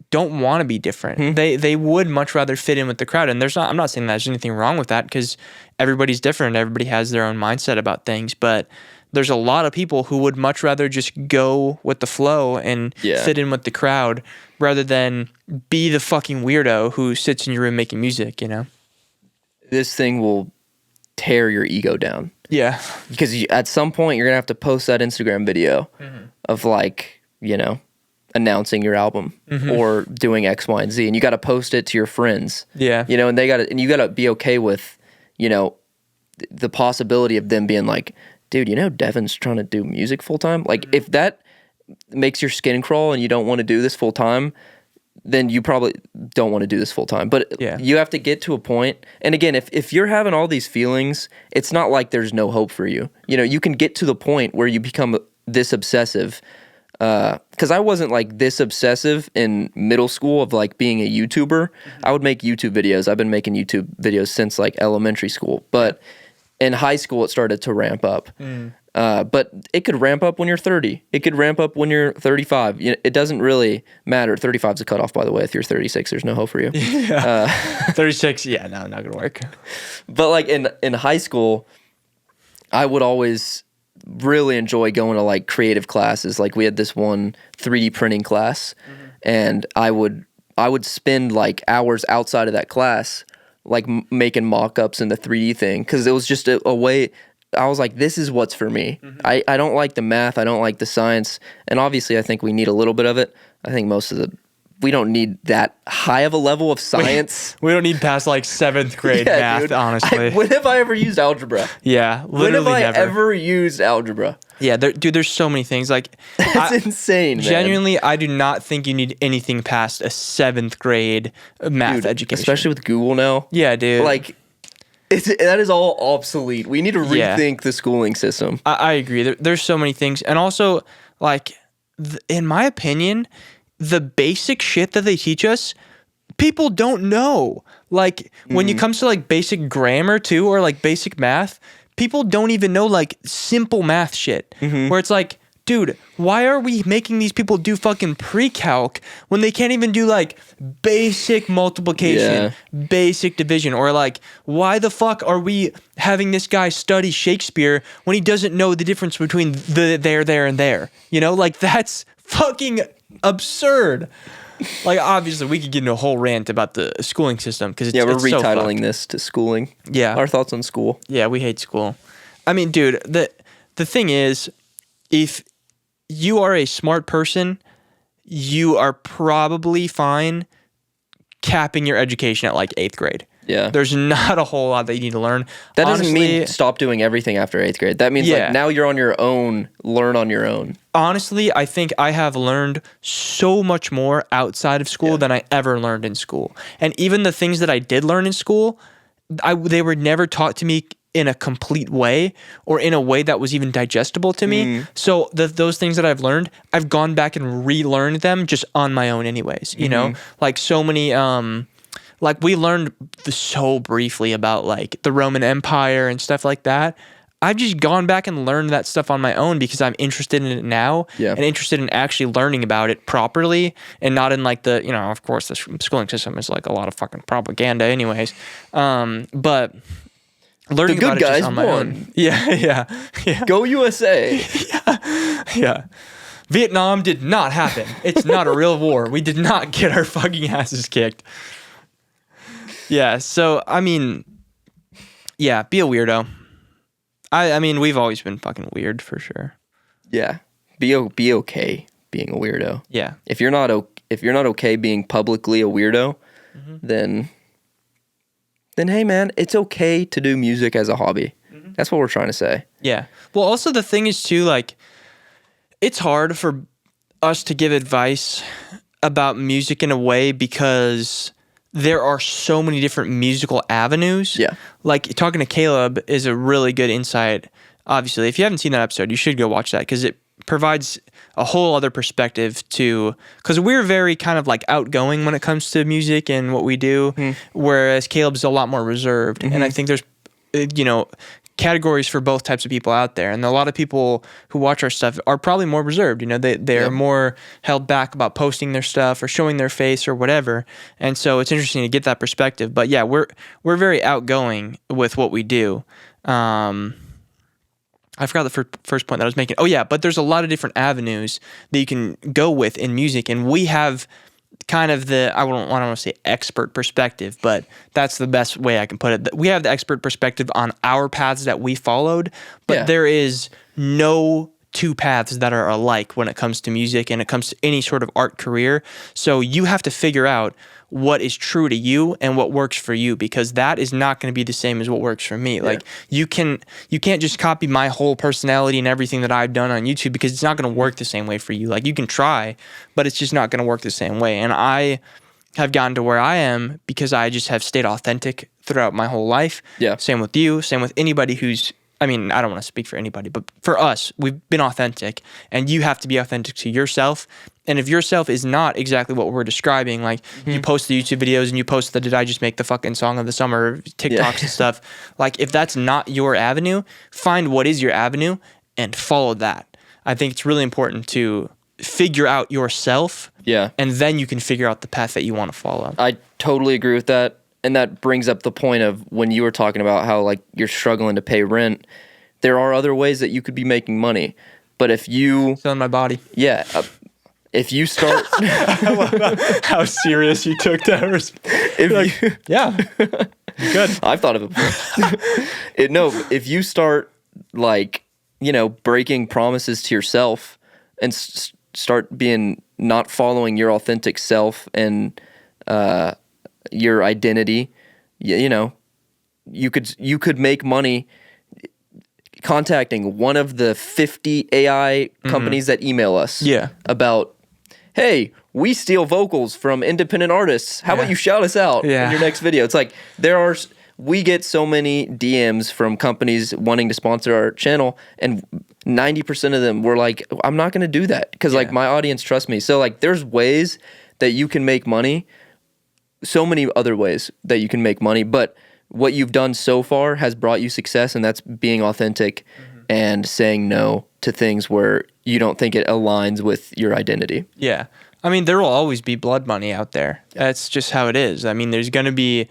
don't want to be different. They would much rather fit in with the crowd. And I'm not saying there's anything wrong with that because everybody's different. Everybody has their own mindset about things. But there's a lot of people who would much rather just go with the flow and fit in with the crowd rather than be the fucking weirdo who sits in your room making music, This thing will tear your ego down. Yeah. Because at some point you're going to have to post that Instagram video of like, announcing your album or doing X, Y, and Z. And you got to post it to your friends. Yeah. And you got to be okay with, the possibility of them being like, dude, Devin's trying to do music full time. Like if that makes your skin crawl and you don't want to do this full time, then you probably don't want to do this full time. But you have to get to a point. And again, if you're having all these feelings, it's not like there's no hope for you. You can get to the point where you become this obsessive. Because I wasn't like this obsessive in middle school of like being a YouTuber. I would make YouTube videos. I've been making YouTube videos since like elementary school. But in high school, it started to ramp up. But it could ramp up when you're 30. It could ramp up when you're 35. It doesn't really matter. 35 is a cutoff, by the way. If you're 36, there's no hope for you. 36, no, not going to work. But like in high school, I would always really enjoy going to like creative classes. Like we had this one 3D printing class, and I would spend like hours outside of that class like making mock-ups in the 3D thing, because it was just a way. I was like, this is what's for me. I don't like the math, I don't like the science, and obviously I think we need a little bit of it. I think we don't need that high of a level of science. We don't need past like 7th grade math, dude. Honestly. When have I ever used algebra? Yeah, literally when have I never. ever used algebra? Yeah, there's so many things. Like, it's insane, man. Genuinely, I do not think you need anything past a 7th grade math education. Especially with Google now. Yeah, dude. Like, that is all obsolete. We need to rethink the schooling system. I agree. There's so many things. And also, like, in my opinion, the basic shit that they teach us, people don't know. Like, when it comes to, like, basic grammar, too, or, like, basic math, people don't even know, like, simple math shit. Where it's like, dude, why are we making these people do fucking pre-calc when they can't even do, like, basic multiplication, basic division? Or, like, why the fuck are we having this guy study Shakespeare when he doesn't know the difference between the there, and there? Like, that's fucking absurd. Like, obviously, we could get into a whole rant about the schooling system because we're it's so retitling fucked. this to schooling. Yeah, our thoughts on school. Yeah, we hate school. I mean, dude, the thing is, if you are a smart person, you are probably fine capping your education at like 8th grade. Yeah. There's not a whole lot that you need to learn. That doesn't mean stop doing everything after 8th grade. That means like now you're on your own, learn on your own. Honestly, I think I have learned so much more outside of school than I ever learned in school. And even the things that I did learn in school, they were never taught to me in a complete way or in a way that was even digestible to me. So those things that I've learned, I've gone back and relearned them just on my own anyways, you know? Like so many like we learned so briefly about like the Roman Empire and stuff like that. I've just gone back and learned that stuff on my own because I'm interested in it now and interested in actually learning about it properly and not in like the, you know, of course the schooling system is like a lot of fucking propaganda anyways. But learning the good about it guys just on my won. own. Yeah. Go USA. Yeah. Vietnam did not happen. It's not a real war. We did not get our fucking asses kicked. Yeah, so, I mean, yeah, be a weirdo. I mean, we've always been fucking weird, for sure. Yeah. Be okay being a weirdo. Yeah. If you're not okay being publicly a weirdo, then hey, man, it's okay to do music as a hobby. That's what we're trying to say. Yeah. Well, also the thing is, too, like, it's hard for us to give advice about music in a way because there are so many different musical avenues. Yeah. Like talking to Caleb is a really good insight. Obviously, if you haven't seen that episode, you should go watch that because it provides a whole other perspective to, because we're very kind of like outgoing when it comes to music and what we do, whereas Caleb's a lot more reserved. And I think there's, you know, categories for both types of people out there, and a lot of people who watch our stuff are probably more reserved. You know, they're more held back about posting their stuff or showing their face or whatever, and so it's interesting to get that perspective. But yeah, we're very outgoing with what we do. I forgot the first point that I was making. Oh yeah, but there's a lot of different avenues that you can go with in music, and we have kind of the, I don't want to say expert perspective, but that's the best way I can put it. We have the expert perspective on our paths that we followed, but there is no two paths that are alike when it comes to music and it comes to any sort of art career. So you have to figure out what is true to you and what works for you, because that is not going to be the same as what works for me. Like you can't just copy my whole personality and everything that I've done on YouTube, because it's not going to work the same way for you. Like you can try, but it's just not going to work the same way. And I have gotten to where I am because I just have stayed authentic throughout my whole life. Yeah. Same with you, same with anybody who's, I mean, I don't want to speak for anybody, but for us, we've been authentic, and you have to be authentic to yourself. And if yourself is not exactly what we're describing, like you post the YouTube videos and you post the "Did I just make the fucking song of the summer" TikToks and stuff, like if that's not your avenue, find what is your avenue and follow that. I think it's really important to figure out yourself, and then you can figure out the path that you want to follow. I totally agree with that. And that brings up the point of when you were talking about how like you're struggling to pay rent, there are other ways that you could be making money. But if you... Selling my body. Yeah. If you start... How serious you took that. Yeah. Good. I've thought of it before. No, if you start like, you know, breaking promises to yourself and start being not following your authentic self and... your identity, you know, you could make money contacting one of the 50 AI companies that email us about, hey, we steal vocals from independent artists. How about you shout us out in your next video? It's like we get so many DMs from companies wanting to sponsor our channel, and 90% of them were like, I'm not going to do that because like my audience trusts me. So like there's ways that you can make money. So many other ways that you can make money, but what you've done so far has brought you success, and that's being authentic and saying no to things where you don't think it aligns with your identity. Yeah. I mean, there will always be blood money out there. That's just how it is. I mean, there's going to be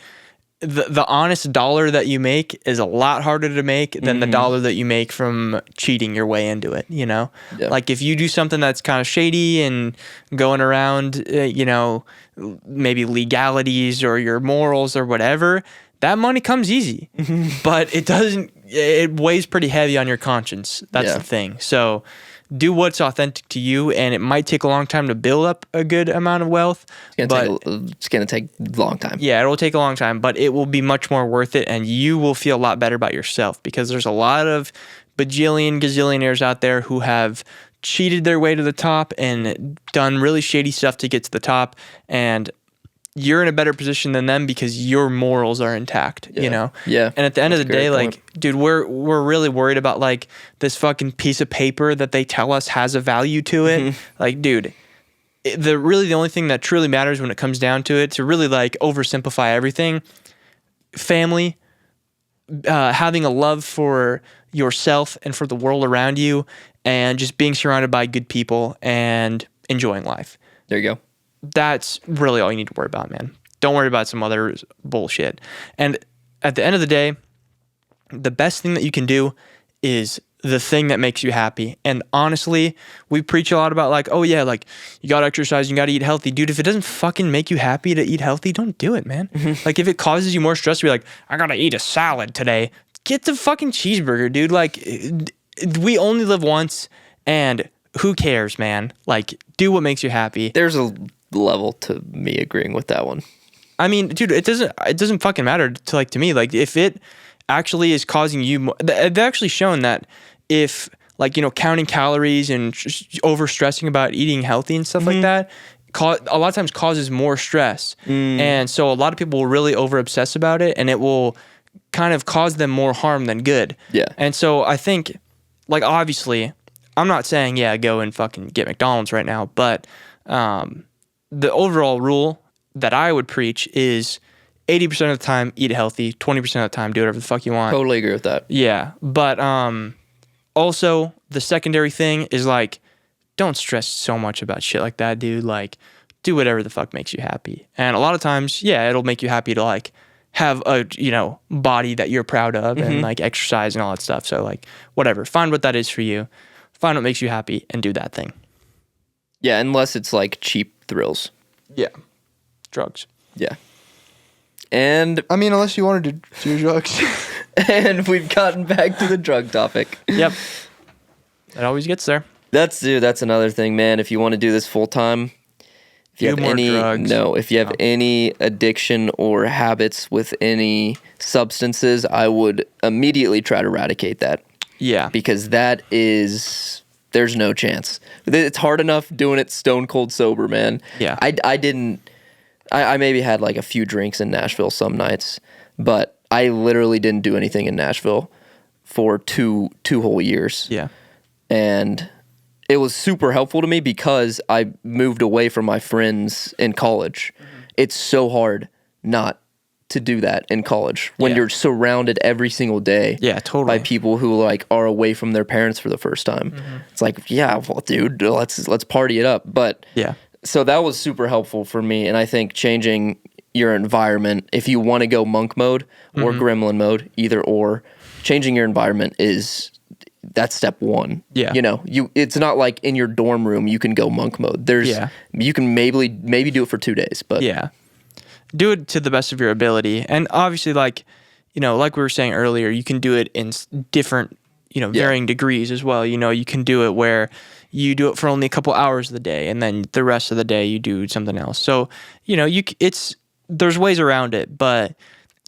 the honest dollar that you make is a lot harder to make than the dollar that you make from cheating your way into it, you know? Yeah. Like if you do something that's kind of shady and going around, you know, maybe legalities or your morals or whatever, that money comes easy. But it weighs pretty heavy on your conscience. That's the thing. So do what's authentic to you, and it might take a long time to build up a good amount of wealth. It's gonna take a long time. Yeah, it'll take a long time, but it will be much more worth it, and you will feel a lot better about yourself, because there's a lot of gazillionaires out there who have cheated their way to the top and done really shady stuff to get to the top, and you're in a better position than them because your morals are intact, you know? Yeah. And at the end of the day, like, dude, we're really worried about like this fucking piece of paper that they tell us has a value to it. Like, dude, the only thing that truly matters when it comes down to it, to really like oversimplify everything, family, having a love for yourself and for the world around you, and just being surrounded by good people and enjoying life. There you go. That's really all you need to worry about, man. Don't worry about some other bullshit. And at the end of the day, the best thing that you can do is the thing that makes you happy. And honestly, we preach a lot about like, oh yeah, like you gotta exercise, you gotta eat healthy. Dude, if it doesn't fucking make you happy to eat healthy, don't do it, man. Like if it causes you more stress to be like, I gotta eat a salad today, get the fucking cheeseburger, dude. Like we only live once, and who cares, man? Like do what makes you happy. There's a level to me agreeing with that one. I mean, dude, it doesn't fucking matter to me. Like if it actually is causing you more, they've actually shown that if like, you know, counting calories and over stressing about eating healthy and stuff like that, a lot of times causes more stress. And so a lot of people will really over obsess about it, and it will kind of cause them more harm than good. Yeah. And so I think, like, obviously, I'm not saying, yeah, go and fucking get McDonald's right now, but the overall rule that I would preach is 80% of the time eat healthy, 20% of the time do whatever the fuck you want. Totally agree with that. Yeah, but also the secondary thing is like, don't stress so much about shit like that, dude. Like, do whatever the fuck makes you happy. And a lot of times, yeah, it'll make you happy to like have a, you know, body that you're proud of and like exercise and all that stuff. So like, whatever, find what that is for you, find what makes you happy, and do that thing. Yeah, unless it's like cheap thrills. Yeah. Drugs. Yeah. And I mean, unless you wanted to do drugs. and we've gotten back to the drug topic. Yep. It always gets there. That's another thing, man. If you want to do this full time, if you have any addiction or habits with any substances, I would immediately try to eradicate that. Yeah. Because there's no chance. It's hard enough doing it stone cold sober, man. Yeah. I maybe had like a few drinks in Nashville some nights, but I literally didn't do anything in Nashville for two whole years. Yeah. And it was super helpful to me because I moved away from my friends in college. It's so hard not to do that in college when you're surrounded every single day by people who like are away from their parents for the first time. It's like, yeah, well, dude, let's party it up. But so that was super helpful for me. And I think changing your environment, if you want to go monk mode or gremlin mode, either or, changing your environment that's step one. Yeah. You know, it's not like in your dorm room you can go monk mode. You can maybe do it for 2 days, but do it to the best of your ability. And obviously, like, you know, like we were saying earlier, you can do it in different, you know, varying degrees as well. You know, you can do it where you do it for only a couple hours of the day, and then the rest of the day you do something else. So, you know, there's ways around it, but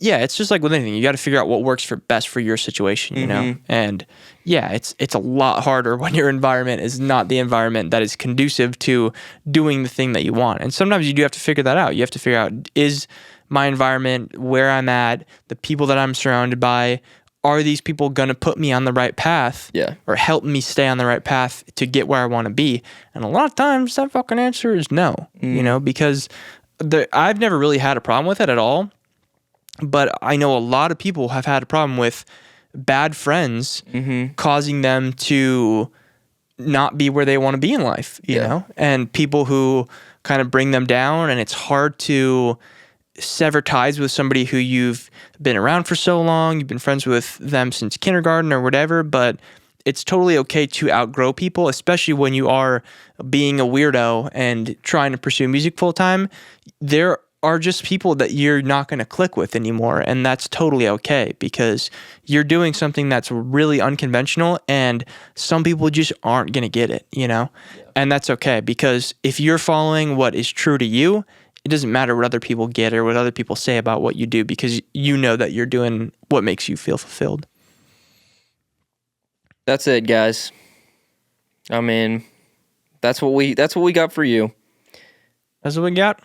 yeah, it's just like with anything. You got to figure out what works best for your situation, you know? And yeah, it's a lot harder when your environment is not the environment that is conducive to doing the thing that you want. And sometimes you do have to figure that out. You have to figure out, is my environment, where I'm at, the people that I'm surrounded by, are these people going to put me on the right path or help me stay on the right path to get where I want to be? And a lot of times that fucking answer is no, you know, because I've never really had a problem with it at all. But I know a lot of people have had a problem with bad friends causing them to not be where they want to be in life, you know? And people who kind of bring them down, and it's hard to sever ties with somebody who you've been around for so long, you've been friends with them since kindergarten or whatever, but it's totally okay to outgrow people, especially when you are being a weirdo and trying to pursue music full time. There are just people that you're not going to click with anymore. And that's totally okay because you're doing something that's really unconventional and some people just aren't going to get it, you know? Yeah. And that's okay because if you're following what is true to you, it doesn't matter what other people get or what other people say about what you do because you know that you're doing what makes you feel fulfilled. That's it, guys. I mean, that's what we got for you. That's what we got.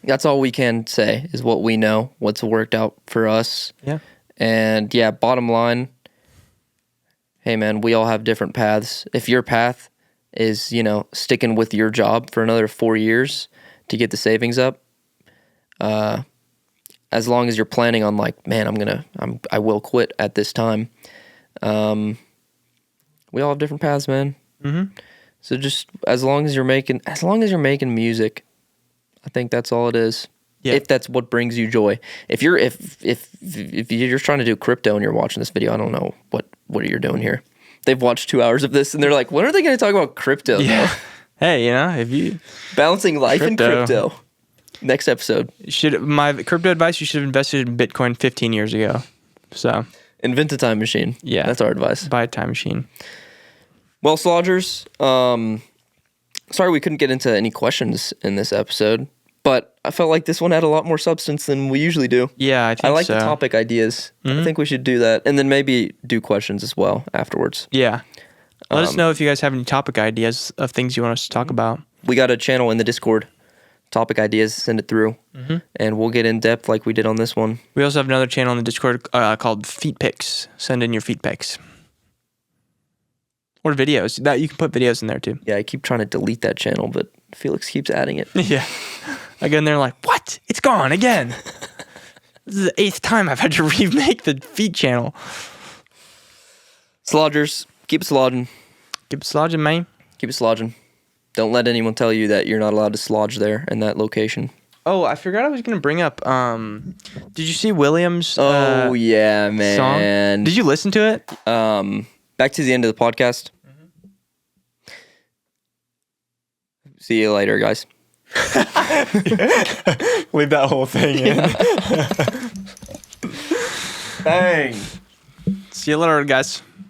That's all we can say is what we know, what's worked out for us. Yeah. And yeah, bottom line, hey man, we all have different paths. If your path is, sticking with your job for another 4 years to get the savings up, as long as you're planning on like, man, I will quit at this time. We all have different paths, man. Mm-hmm. So just as long as you're making music, I think that's all it is. Yeah. If that's what brings you joy. If you're trying to do crypto and you're watching this video, I don't know what you're doing here. They've watched 2 hours of this and they're like, when are they going to talk about crypto? Yeah. Hey, if you balancing life and crypto. Next episode. My crypto advice: you should have invested in Bitcoin 15 years ago. So invent a time machine. Yeah, that's our advice. Buy a time machine. Well, Slodgers, sorry we couldn't get into any questions in this episode, but I felt like this one had a lot more substance than we usually do. Yeah, I think so. I like the topic ideas. Mm-hmm. I think we should do that, and then maybe do questions as well afterwards. Yeah. Let us know if you guys have any topic ideas of things you want us to talk about. We got a channel in the Discord. Topic ideas, send it through, and we'll get in depth like we did on this one. We also have another channel in the Discord called Feet Pics. Send in your feet pics. Or videos. That you can put videos in there too. Yeah, I keep trying to delete that channel, but Felix keeps adding it. Yeah. Again, they're like, what? It's gone again. This is the 8th time I've had to remake the feet channel. Slodgers, keep it slogging. Keep it slogging, man. Keep it slogging. Don't let anyone tell you that you're not allowed to slodge there in that location. Oh, I forgot I was going to bring up, did you see William's yeah, man. Song? Did you listen to it? Back to the end of the podcast. Mm-hmm. See you later, guys. Leave that whole thing in. Bang. See you later, guys.